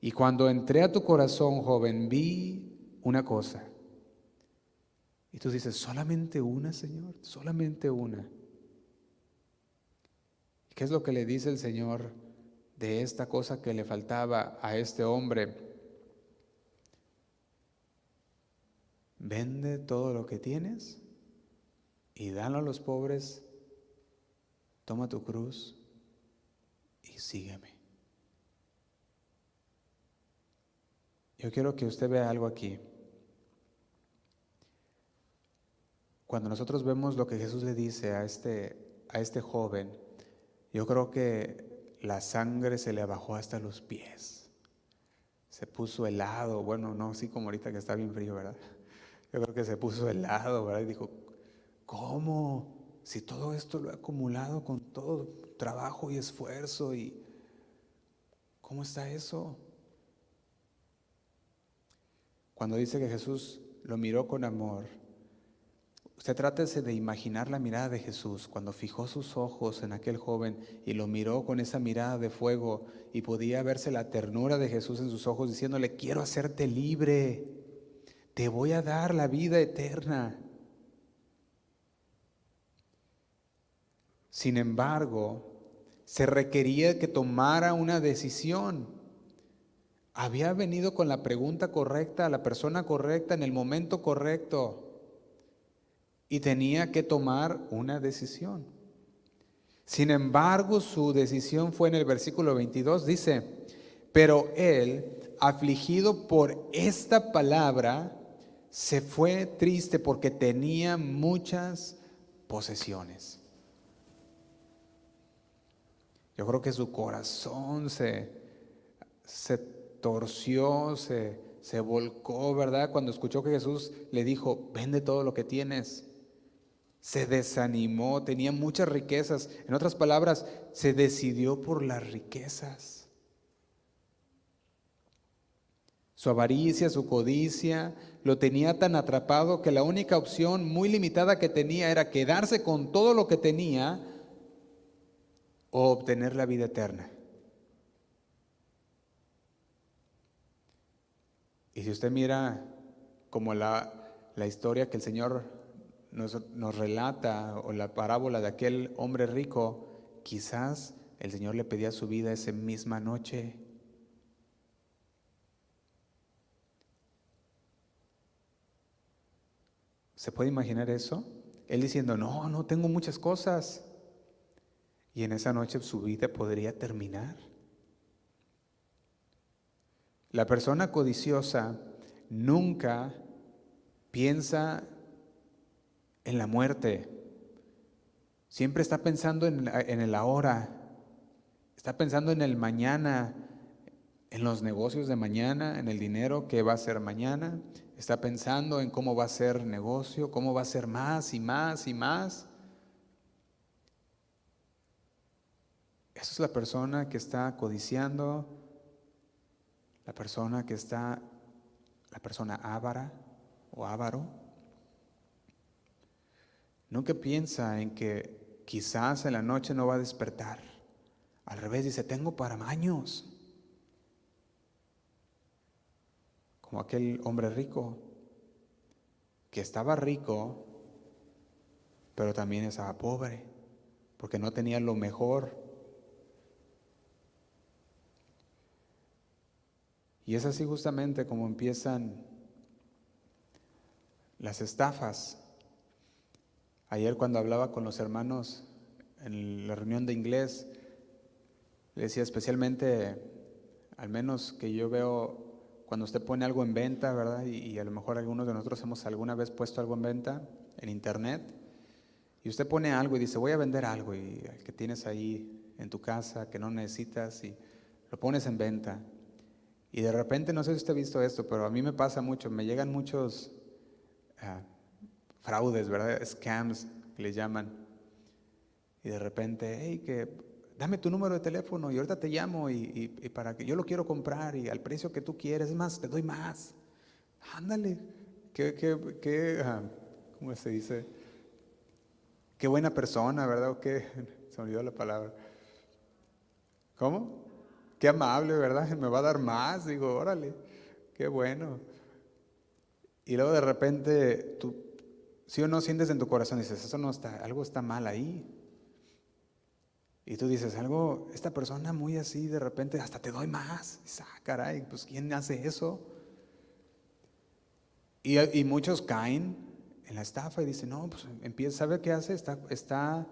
Y cuando entré a tu corazón, joven, vi una cosa. Y tú dices, ¿solamente una, Señor? ¿Solamente una? ¿Qué es lo que le dice el Señor de esta cosa que le faltaba a este hombre? Vende todo lo que tienes y dalo a los pobres, toma tu cruz y sígueme. Yo quiero que usted vea algo aquí. Cuando nosotros vemos lo que Jesús le dice a este joven, yo creo que la sangre se le bajó hasta los pies. Se puso helado, bueno, no así como ahorita que está bien frío, ¿verdad? Yo creo que se puso helado, ¿verdad? Y dijo, ¿cómo? Si todo esto lo he acumulado con todo trabajo y esfuerzo, ¿y cómo está eso? Cuando dice que Jesús lo miró con amor, usted trátese de imaginar la mirada de Jesús cuando fijó sus ojos en aquel joven y lo miró con esa mirada de fuego, y podía verse la ternura de Jesús en sus ojos diciéndole, quiero hacerte libre, te voy a dar la vida eterna. Sin embargo, se requería que tomara una decisión. Había venido con la pregunta correcta a la persona correcta en el momento correcto y tenía que tomar una decisión. Sin embargo, su decisión fue en el versículo 22, dice, pero él, afligido por esta palabra, se fue triste porque tenía muchas posesiones. Yo creo que su corazón se torció, se volcó, ¿verdad? Cuando escuchó que Jesús le dijo, vende todo lo que tienes. Se desanimó, tenía muchas riquezas. En otras palabras, se decidió por las riquezas. Su avaricia, su codicia, lo tenía tan atrapado que la única opción muy limitada que tenía era quedarse con todo lo que tenía o obtener la vida eterna. Y si usted mira como la historia que el Señor nos relata, o la parábola de aquel hombre rico, quizás el Señor le pedía su vida esa misma noche. ¿Se puede imaginar eso? Él diciendo, no tengo muchas cosas. Y en esa noche su vida podría terminar. La persona codiciosa nunca piensa en la muerte. Siempre está pensando en el ahora. Está pensando en el mañana, en los negocios de mañana, en el dinero que va a ser mañana. Está pensando en cómo va a ser negocio, cómo va a ser más y más y más. Esa es la persona que está codiciando, la persona avara o avaro. Nunca piensa en que quizás en la noche no va a despertar. Al revés, dice, tengo para años. Como aquel hombre rico, que estaba rico, pero también estaba pobre, porque no tenía lo mejor. Y es así justamente como empiezan las estafas. Ayer cuando hablaba con los hermanos en la reunión de inglés, le decía especialmente, al menos que yo veo cuando usted pone algo en venta, ¿verdad? Y a lo mejor algunos de nosotros hemos alguna vez puesto algo en venta en internet, y usted pone algo y dice, voy a vender algo, y el que tienes ahí en tu casa, que no necesitas, y lo pones en venta. Y de repente, no sé si usted ha visto esto, pero a mí me pasa mucho, me llegan muchos fraudes, ¿verdad? Scams, que les llaman. Y de repente, hey, que dame tu número de teléfono y ahorita te llamo y para que yo lo quiero comprar y al precio que tú quieres, es más, te doy más. Ándale, ¿cómo se dice? Qué buena persona, ¿verdad? O qué, se me olvidó la palabra. ¿Cómo? Qué amable, ¿verdad? Me va a dar más, digo, órale, qué bueno. Y luego de repente tú, sí o no, sientes en tu corazón, dices, eso no está, algo está mal ahí. Y tú dices, esta persona muy así, de repente hasta te doy más. Y dices, caray, pues ¿quién hace eso? Y muchos caen en la estafa y dicen, no, pues empieza, ¿sabe qué hace? Está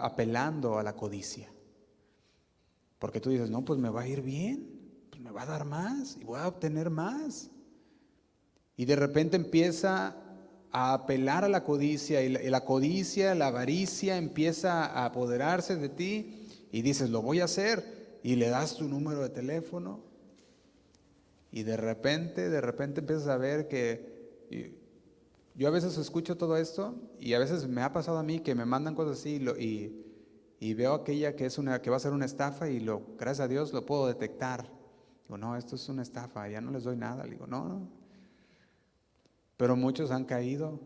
apelando a la codicia. Porque tú dices, no, pues me va a ir bien, pues me va a dar más y voy a obtener más. Y de repente empieza a apelar a la codicia y la codicia, la avaricia empieza a apoderarse de ti y dices, lo voy a hacer, y le das tu número de teléfono y de repente empiezas a ver que yo a veces escucho todo esto y a veces me ha pasado a mí que me mandan cosas así y veo aquella que va a ser una estafa y gracias a Dios lo puedo detectar. Digo, no, esto es una estafa, ya no les doy nada. Le digo, no. Pero muchos han caído.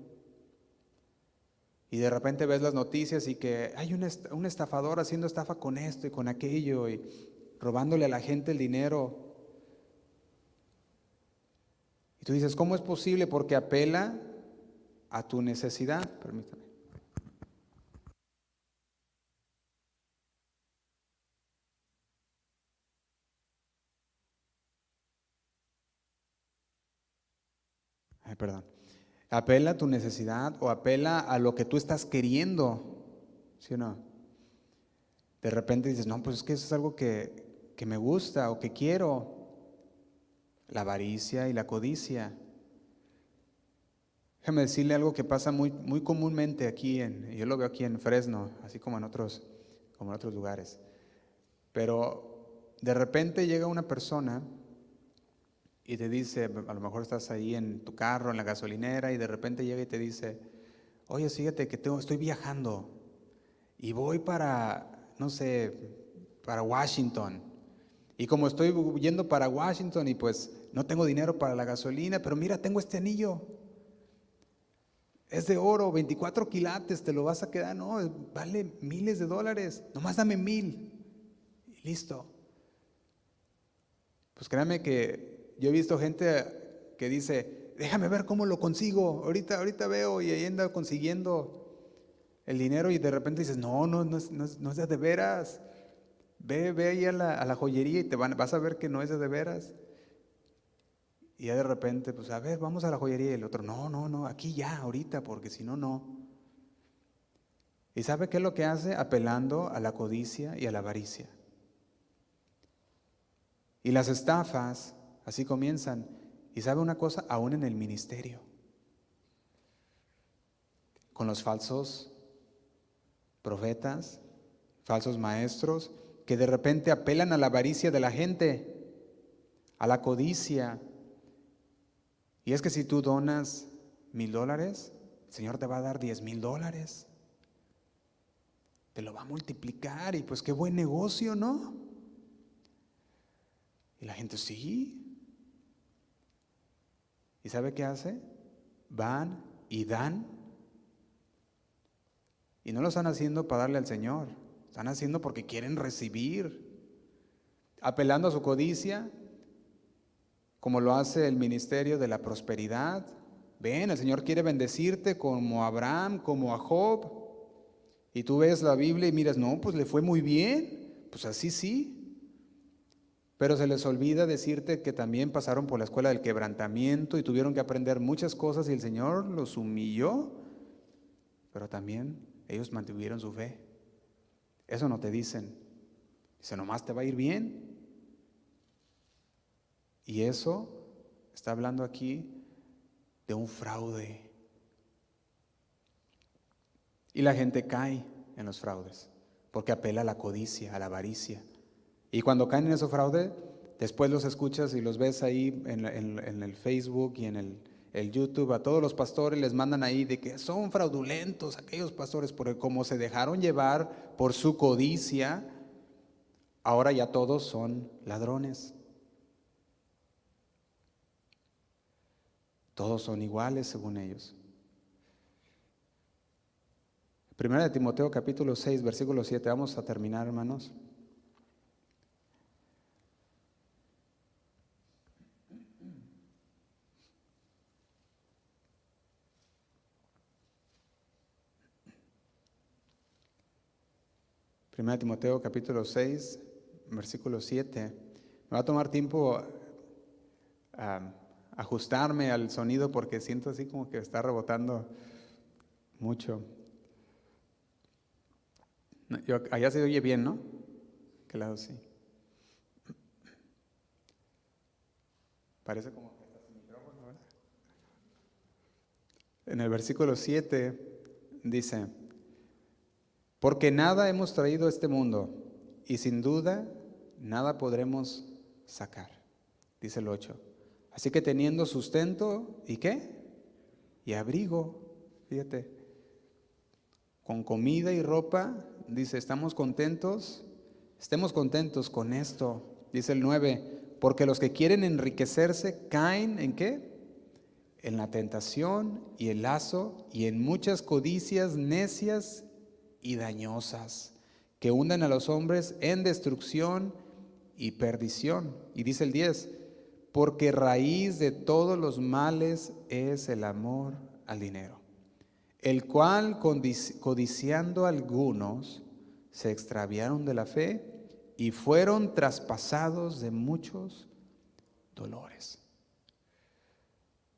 Y de repente ves las noticias y que hay un estafador haciendo estafa con esto y con aquello y robándole a la gente el dinero. Y tú dices, ¿cómo es posible? Porque apela a tu necesidad. Permítame. Ay, perdón. Apela a tu necesidad o apela a lo que tú estás queriendo. ¿Sí o no? De repente dices, no, pues es que eso es algo que me gusta o que quiero. La avaricia y la codicia. Déjame decirle algo que pasa muy, muy comúnmente aquí, yo lo veo aquí en Fresno, así como en otros lugares. Pero de repente llega una persona y te dice, a lo mejor estás ahí en tu carro, en la gasolinera, y de repente llega y te dice, oye, fíjate que estoy viajando y voy para, no sé, para Washington. Y como estoy yendo para Washington y pues no tengo dinero para la gasolina, pero mira, tengo este anillo. Es de oro, 24 quilates, te lo vas a quedar, no, vale miles de dólares, nomás dame 1,000 y listo. Pues créame que yo he visto gente que dice, déjame ver cómo lo consigo, ahorita veo, y ahí anda consiguiendo el dinero y de repente dices, no es de veras. Ve ahí a la joyería y vas a ver que no es de veras. Y ya de repente, pues a ver, vamos a la joyería, y el otro, no, aquí ya, ahorita, porque si no, no. ¿Y sabe qué es lo que hace? Apelando a la codicia y a la avaricia. Y las estafas así comienzan. Y sabe una cosa, aún en el ministerio, con los falsos profetas, falsos maestros, que de repente apelan a la avaricia de la gente, a la codicia. Y es que si tú donas $1,000, el Señor te va a dar $10,000. Te lo va a multiplicar y pues qué buen negocio, ¿no? Y la gente, sí. ¿Y sabe qué hace? Van y dan. Y no lo están haciendo para darle al Señor. Están haciendo porque quieren recibir. Apelando a su codicia, como lo hace el ministerio de la prosperidad. Ven, el Señor quiere bendecirte como a Abraham, como a Job. Y tú ves la Biblia y miras, no, pues le fue muy bien. Pues así sí. Pero se les olvida decirte que también pasaron por la escuela del quebrantamiento y tuvieron que aprender muchas cosas y el Señor los humilló, pero también ellos mantuvieron su fe. Eso no te dicen. Dice, nomás te va a ir bien. Y eso está hablando aquí de un fraude. Y la gente cae en los fraudes porque apela a la codicia, a la avaricia. Y cuando caen en ese fraude, después los escuchas y los ves ahí en el Facebook y en el YouTube. A todos los pastores les mandan ahí de que son fraudulentos aquellos pastores, porque como se dejaron llevar por su codicia, ahora ya todos son ladrones. Todos son iguales según ellos. Primera de Timoteo capítulo 6, versículo 7. Vamos a terminar, hermanos. Primera de Timoteo capítulo 6, versículo 7. Me va a tomar tiempo ajustarme al sonido porque siento así como que está rebotando mucho. Allá se oye bien, ¿no? ¿Qué lado sí? Parece como que está sin micrófono, ¿verdad? En el versículo 7 dice, porque nada hemos traído a este mundo y sin duda nada podremos sacar. Dice el 8. Así que teniendo sustento, ¿y qué? Y abrigo, fíjate, con comida y ropa, dice, estemos contentos con esto. Dice el 9, porque los que quieren enriquecerse caen ¿en qué? En la tentación y el lazo y en muchas codicias necias y dañosas que hunden a los hombres en destrucción y perdición. Y dice el 10, porque raíz de todos los males es el amor al dinero, el cual codiciando algunos se extraviaron de la fe y fueron traspasados de muchos dolores.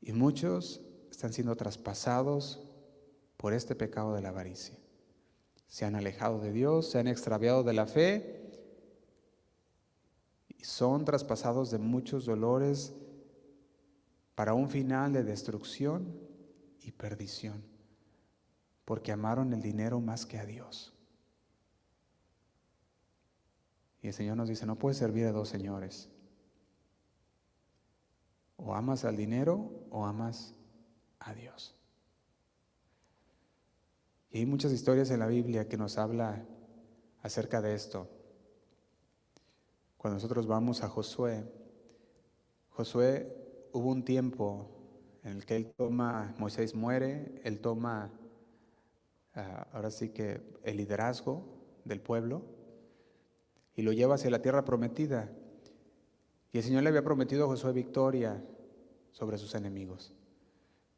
Y muchos están siendo traspasados por este pecado de la avaricia. Se han alejado de Dios, se han extraviado de la fe y son traspasados de muchos dolores para un final de destrucción y perdición, porque amaron el dinero más que a Dios. Y el Señor nos dice, no puedes servir a dos señores. O amas al dinero o amas a Dios. Y hay muchas historias en la Biblia que nos habla acerca de esto. Cuando nosotros vamos a Josué, hubo un tiempo en el que Moisés muere, él toma ahora sí que el liderazgo del pueblo y lo lleva hacia la tierra prometida. Y el Señor le había prometido a Josué victoria sobre sus enemigos.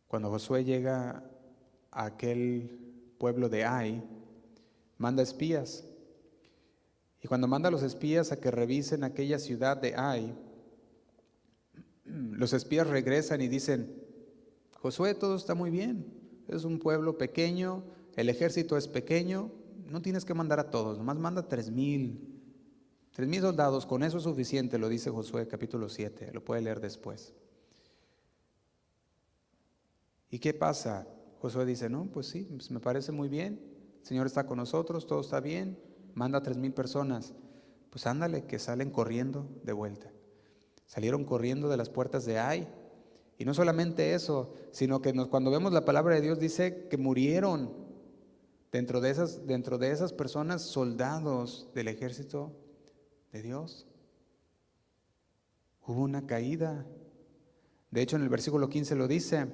Cuando Josué llega a aquel pueblo de Ai, manda espías. Y cuando manda a los espías a que revisen aquella ciudad de Ai, los espías regresan y dicen, Josué, todo está muy bien, es un pueblo pequeño, el ejército es pequeño, no tienes que mandar a todos, nomás manda 3,000 soldados, con eso es suficiente, lo dice Josué capítulo 7, lo puede leer después. ¿Y qué pasa? Josué dice, no, pues sí, pues me parece muy bien, el Señor está con nosotros, todo está bien, manda 3,000 personas, Pues ándale, que salen corriendo de vuelta. Salieron corriendo de las puertas de Ai. Y no solamente eso, sino que cuando vemos la palabra de Dios dice que murieron dentro de esas personas soldados del ejército de Dios. Hubo una caída. De hecho, en el versículo 15 lo dice,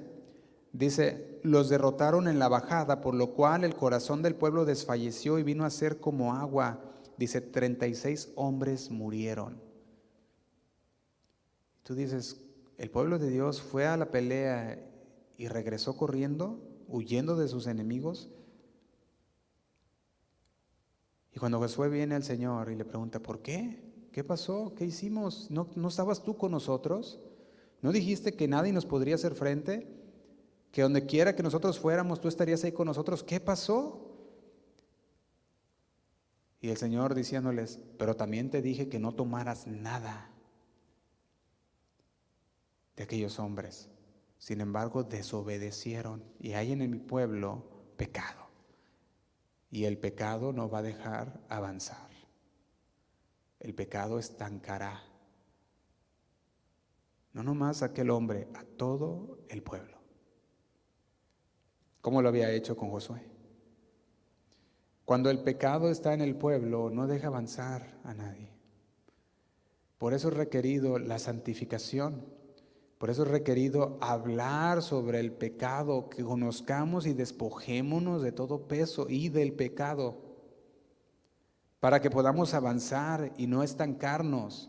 los derrotaron en la bajada, por lo cual el corazón del pueblo desfalleció y vino a ser como agua. Dice, 36 hombres murieron. Tú dices, el pueblo de Dios fue a la pelea y regresó corriendo, huyendo de sus enemigos. Y cuando Josué viene al Señor y le pregunta, ¿por qué? ¿Qué pasó? ¿Qué hicimos? ¿No estabas tú con nosotros? ¿No dijiste que nadie nos podría hacer frente? ¿Que donde quiera que nosotros fuéramos, tú estarías ahí con nosotros? ¿Qué pasó? Y el Señor diciéndoles, pero también te dije que no tomaras nada de aquellos hombres. Sin embargo, desobedecieron y hay en mi pueblo pecado. Y el pecado no va a dejar avanzar. El pecado estancará. No nomás a aquel hombre, a todo el pueblo. ¿Cómo lo había hecho con Josué? Cuando el pecado está en el pueblo, no deja avanzar a nadie. Por eso es requerido la santificación. Por eso es requerido hablar sobre el pecado, que conozcamos y despojémonos de todo peso y del pecado, para que podamos avanzar y no estancarnos.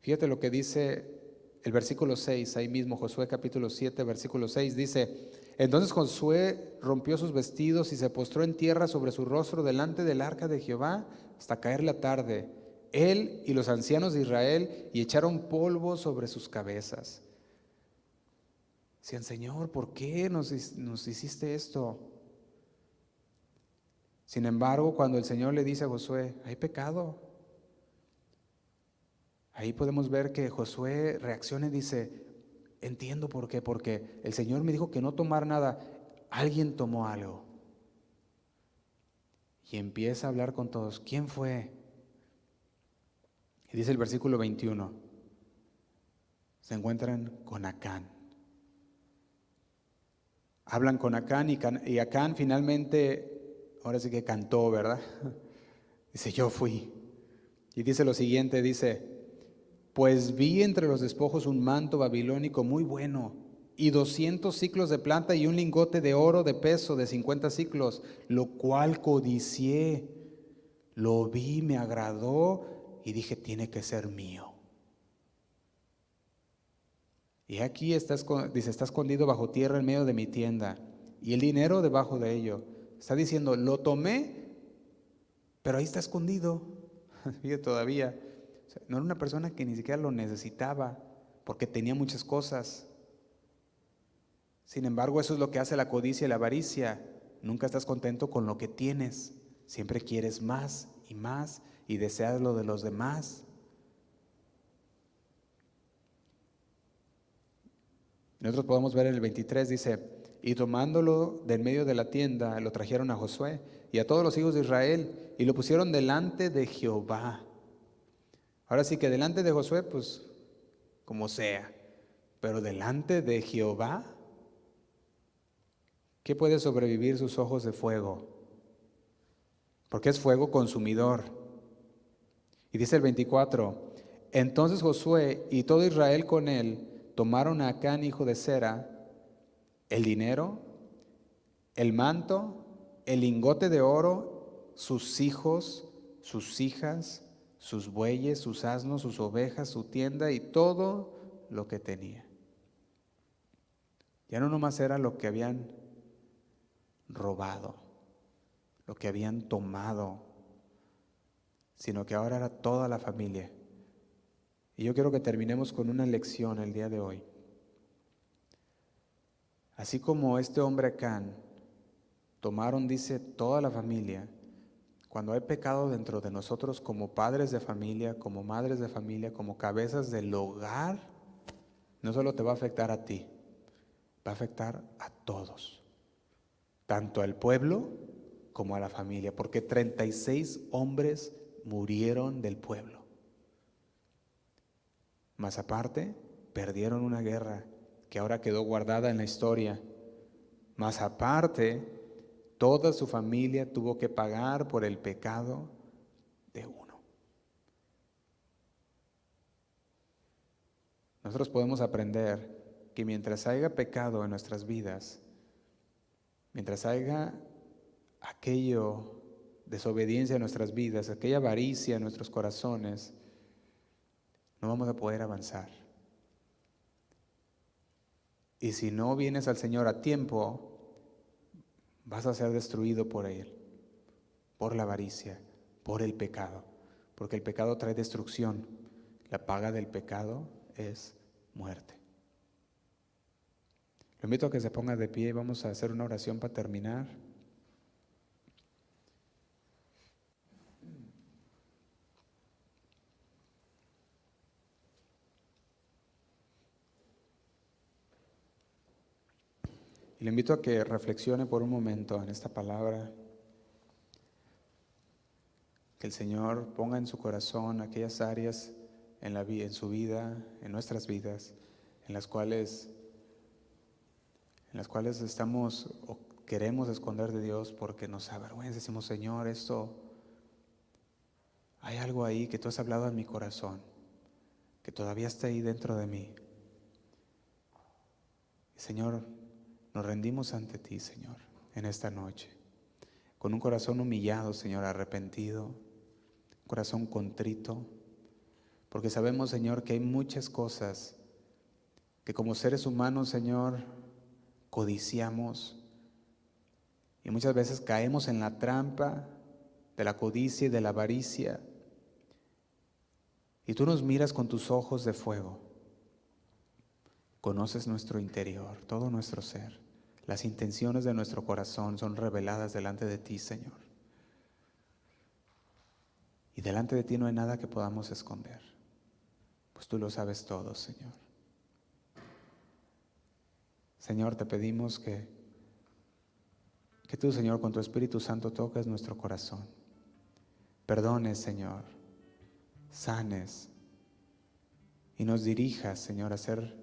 Fíjate lo que dice el versículo 6, ahí mismo, Josué capítulo 7, versículo 6, dice, entonces Josué rompió sus vestidos y se postró en tierra sobre su rostro delante del arca de Jehová hasta caer la tarde, él y los ancianos de Israel, y echaron polvo sobre sus cabezas. Decían, Señor, ¿por qué nos hiciste esto? Sin embargo, cuando el Señor le dice a Josué, hay pecado, ahí podemos ver que Josué reacciona y dice, entiendo por qué, porque el Señor me dijo que no tomar nada, alguien tomó algo. Y empieza a hablar con todos, ¿quién fue? Y dice el versículo 21, se encuentran con Acán. Hablan con Acán y Acán finalmente, ahora sí que cantó, ¿verdad? Dice, yo fui. Y dice lo siguiente, dice, pues vi entre los despojos un manto babilónico muy bueno y 200 siclos de plata y un lingote de oro de peso de 50 siclos, lo cual codicié, lo vi, me agradó y dije, tiene que ser mío. Y aquí dice, está escondido bajo tierra en medio de mi tienda y el dinero debajo de ello. Está diciendo, lo tomé, pero ahí está escondido. Fíjate todavía. O sea, no era una persona que ni siquiera lo necesitaba porque tenía muchas cosas. Sin embargo, eso es lo que hace la codicia y la avaricia. Nunca estás contento con lo que tienes. Siempre quieres más y deseas lo de los demás. Nosotros podemos ver en el 23, dice, y tomándolo del medio de la tienda, lo trajeron a Josué y a todos los hijos de Israel y lo pusieron delante de Jehová. Ahora sí que delante de Josué, pues como sea, pero delante de Jehová, ¿qué puede sobrevivir sus ojos de fuego? Porque es fuego consumidor. Y dice el 24, entonces Josué y todo Israel con él tomaron a Acán, hijo de Zera, el dinero, el manto, el lingote de oro, sus hijos, sus hijas, sus bueyes, sus asnos, sus ovejas, su tienda y todo lo que tenía. Ya no nomás era lo que habían robado, lo que habían tomado, sino que ahora era toda la familia. Y yo quiero que terminemos con una lección el día de hoy. Así como este hombre Acán tomaron, dice, toda la familia, cuando hay pecado dentro de nosotros como padres de familia, como madres de familia, como cabezas del hogar, no solo te va a afectar a ti, va a afectar a todos, tanto al pueblo como a la familia, porque 36 hombres murieron del pueblo. Más aparte, perdieron una guerra que ahora quedó guardada en la historia. Más aparte, toda su familia tuvo que pagar por el pecado de uno. Nosotros podemos aprender que mientras haya pecado en nuestras vidas, mientras haya aquello, desobediencia en nuestras vidas, aquella avaricia en nuestros corazones, no vamos a poder avanzar. Y si no vienes al Señor a tiempo, vas a ser destruido por Él, por la avaricia, por el pecado, porque el pecado trae destrucción. La paga del pecado es muerte. Lo invito a que se ponga de pie y vamos a hacer una oración para terminar. Y le invito a que reflexione por un momento en esta palabra, que el Señor ponga en su corazón aquellas áreas en su vida, en nuestras vidas, en las cuales estamos o queremos esconder de Dios porque nos avergüenza. Decimos, Señor, hay algo ahí que tú has hablado en mi corazón, que todavía está ahí dentro de mí. Señor, nos rendimos ante ti, Señor, en esta noche, con un corazón humillado, Señor, arrepentido, un corazón contrito, porque sabemos, Señor, que hay muchas cosas que como seres humanos, Señor, codiciamos y muchas veces caemos en la trampa de la codicia y de la avaricia. Y tú nos miras con tus ojos de fuego. Conoces nuestro interior, todo nuestro ser. Las intenciones de nuestro corazón son reveladas delante de ti, Señor. Y delante de ti no hay nada que podamos esconder, pues tú lo sabes todo, Señor. Señor, te pedimos que tú, Señor, con tu Espíritu Santo toques nuestro corazón. Perdones, Señor, sanes y nos dirijas, Señor, a ser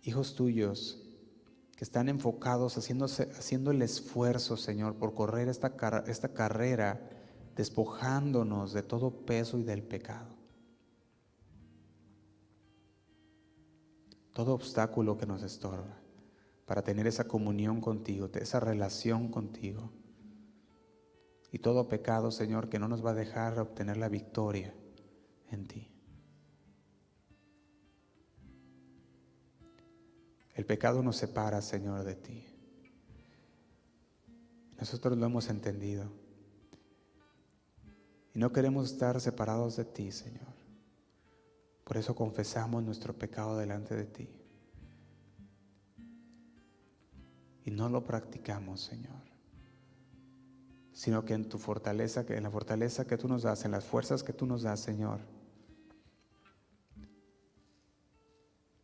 hijos tuyos que están enfocados, haciendo el esfuerzo, Señor, por correr esta carrera, despojándonos de todo peso y del pecado. Todo obstáculo que nos estorba para tener esa comunión contigo, esa relación contigo. Y todo pecado, Señor, que no nos va a dejar obtener la victoria en ti. El pecado nos separa, Señor, de ti. Nosotros lo hemos entendido. Y no queremos estar separados de ti, Señor. Por eso confesamos nuestro pecado delante de ti. Y no lo practicamos, Señor. Sino que en tu fortaleza, en la fortaleza que tú nos das, en las fuerzas que tú nos das, Señor,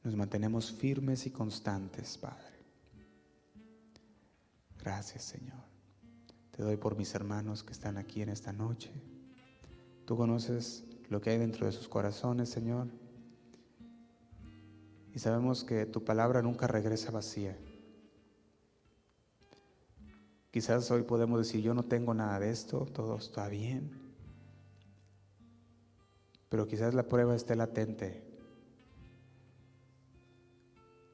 nos mantenemos firmes y constantes, Padre. Gracias, Señor. Te doy por mis hermanos que están aquí en esta noche. Tú conoces lo que hay dentro de sus corazones, Señor. Y sabemos que tu palabra nunca regresa vacía. Quizás hoy podemos decir, yo no tengo nada de esto, todo está bien. Pero quizás la prueba esté latente.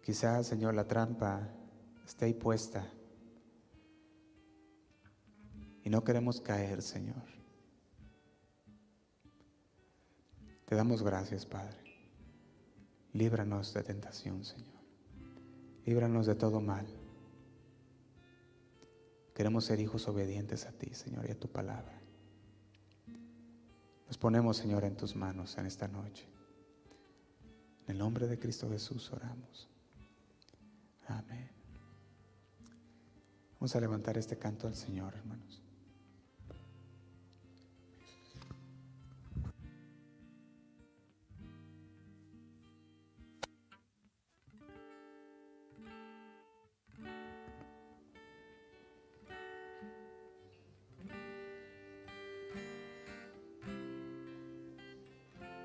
Quizás, Señor, la trampa esté ahí puesta. Y no queremos caer, Señor. Te damos gracias, Padre. Líbranos de tentación, Señor. Líbranos de todo mal. Queremos ser hijos obedientes a ti, Señor, y a tu palabra. Nos ponemos, Señor, en tus manos en esta noche. En el nombre de Cristo Jesús oramos. Amén. Vamos a levantar este canto al Señor, hermanos.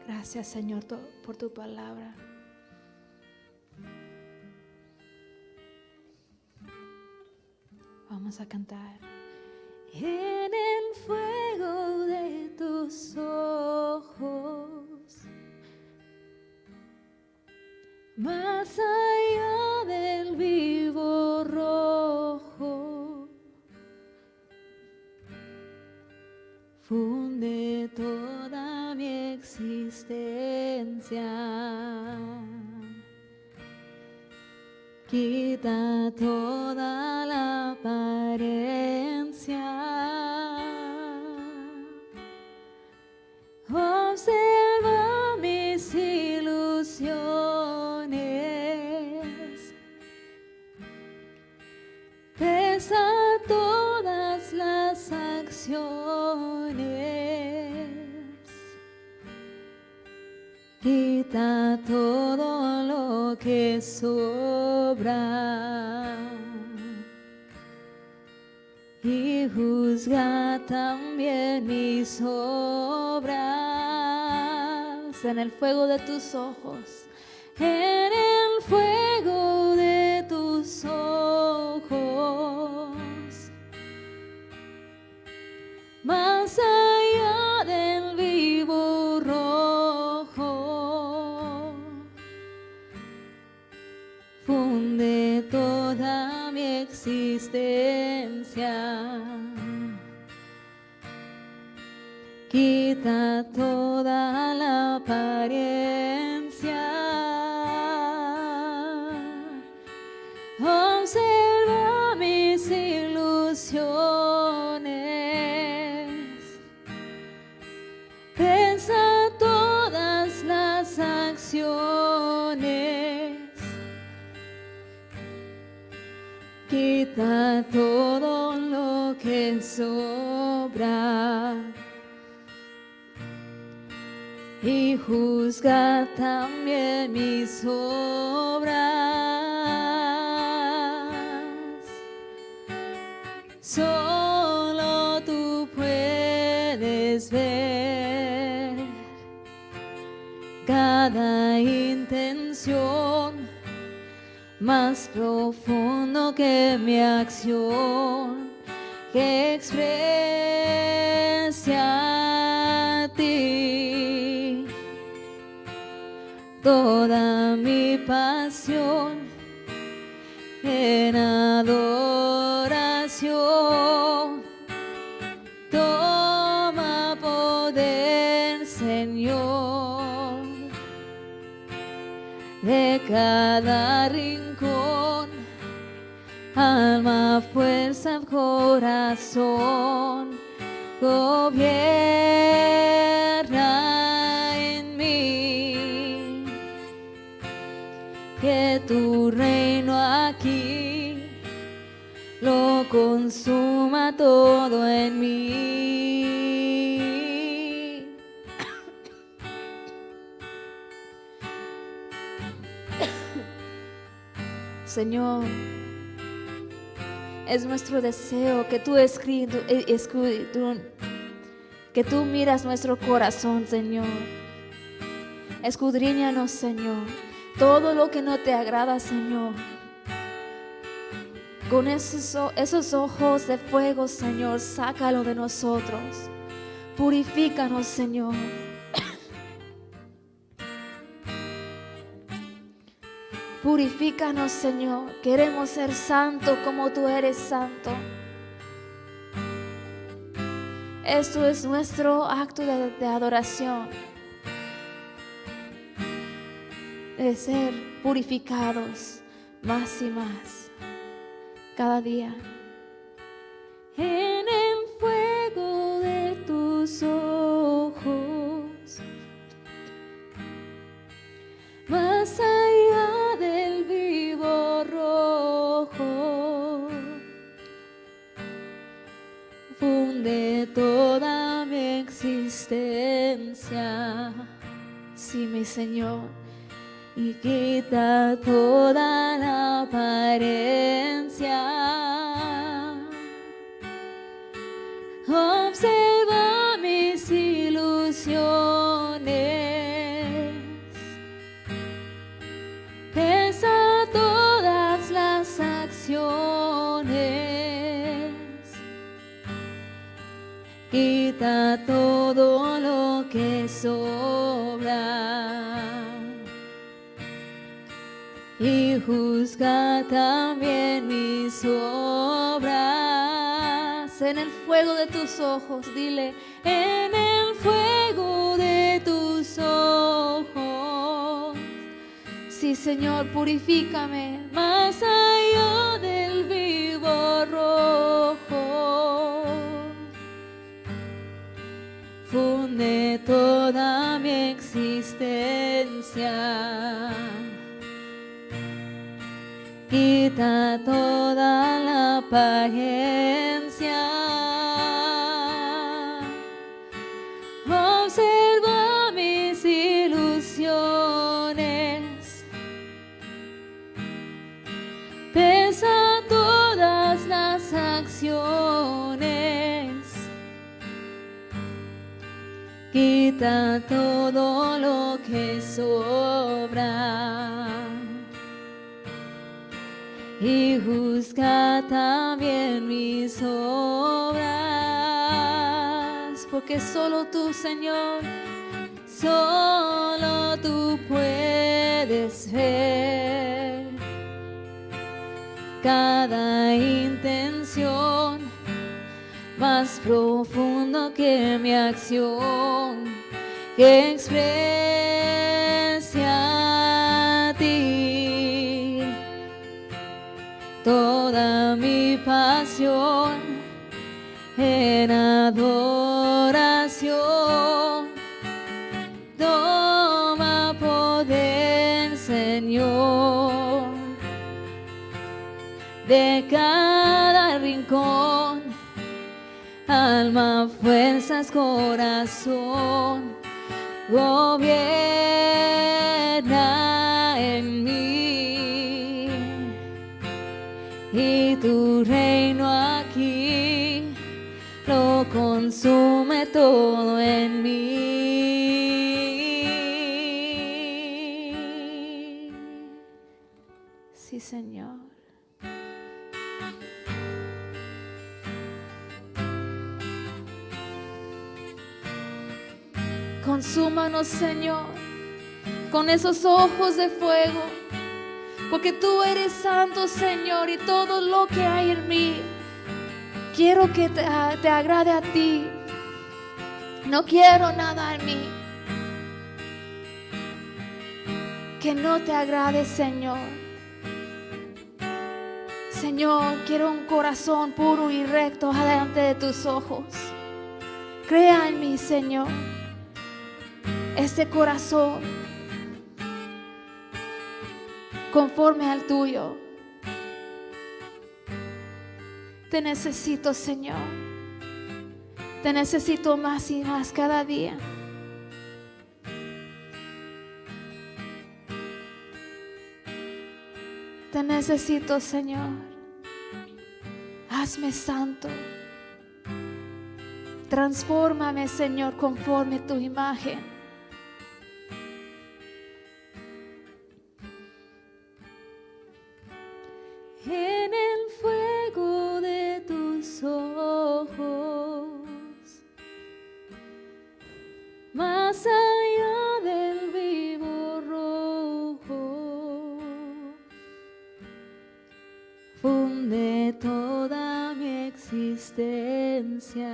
Gracias, Señor, por tu palabra. Vamos a cantar. En el fuego de tus ojos, más allá del vivo rojo, funde toda mi existencia, quita toda la apariencia, observa mis ilusiones, pesa todas las acciones, quita todo lo que sobra y juzga también mis obras. En el fuego de tus ojos, en el fuego de tus ojos, más allá del vivo rojo, funde toda mi existencia, quita toda la apariencia, observa mis ilusiones, pesa todas las acciones, quita todo lo que sobra y juzga también mis obras. Solo tú puedes ver cada intención, más profundo que mi acción, que exprese a ti toda mi pasión en adoración. Toma poder, Señor, de cada rincón, alma, fuerza, corazón, gobierna en mí, que tu reino aquí lo consuma todo en mí. Señor, es nuestro deseo que tú que tú miras nuestro corazón, Señor. Escudriñanos, Señor, todo lo que no te agrada, Señor. Con esos ojos de fuego, Señor, sácalo de nosotros. Purifícanos, Señor. Purifícanos, Señor. Queremos ser santos como tú eres santo. Esto es nuestro acto de adoración, de ser purificados más y más cada día. En el fuego de tus ojos, más allá del vivo rojo, funde toda mi existencia, sí, mi Señor, y quita toda la apariencia. Observa mis ilusiones, quita todo lo que sobra y juzga también mis obras. En el fuego de tus ojos, dile, en el fuego de tus ojos. Sí, Señor, purifícame más allá del vivo rojo. Funde toda mi existencia. Quita toda la apariencia. Observa mis ilusiones. Pesa todas las acciones. Quita todo lo que sobra y juzga también mis obras, porque solo tú, Señor, solo tú puedes ver cada intención más profundo que mi acción que exprese a ti. Toda mi pasión en adoración. Toma poder, Señor, de cada rincón, alma, fuerzas, corazón. Gobierna en mí y tu reino aquí lo consume todo en mí. Sí, Señor. Consúmanos, Señor, con esos ojos de fuego, porque tú eres santo, Señor, y todo lo que hay en mí quiero que te agrade a ti. No quiero nada en mí que no te agrade, Señor. Señor, quiero un corazón puro y recto delante de tus ojos. Crea en mí, Señor, este corazón conforme al tuyo. Te necesito, Señor. Te necesito más y más cada día. Te necesito, Señor. Hazme santo. Transfórmame, Señor, conforme tu imagen. En el fuego de tus ojos, más allá del vivo rojo, funde toda mi existencia.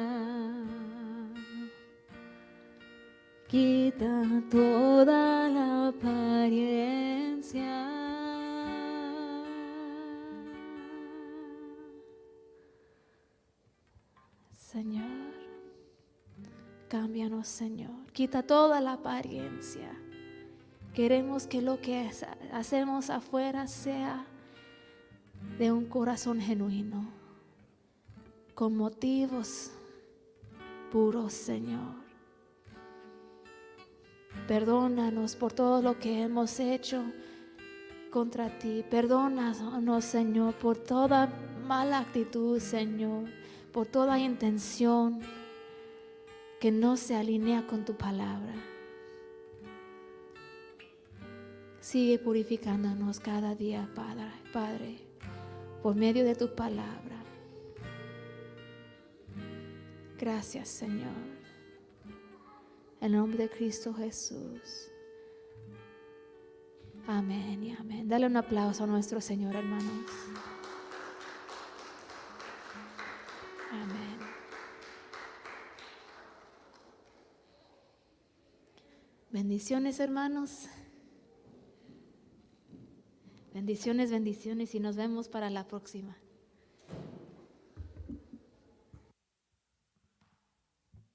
Quita toda la apariencia. Señor, cámbianos, Señor. Quita toda la apariencia. Queremos que lo que hacemos afuera sea de un corazón genuino, con motivos puros, Señor. Perdónanos por todo lo que hemos hecho contra ti. Perdónanos, Señor, por toda mala actitud, Señor, por toda intención que no se alinea con tu palabra. Sigue purificándonos cada día, Padre, por medio de tu palabra. Gracias, Señor. En el nombre de Cristo Jesús. Amén y amén. Dale un aplauso a nuestro Señor, hermanos. Amén. Bendiciones, hermanos. Bendiciones, bendiciones y nos vemos para la próxima.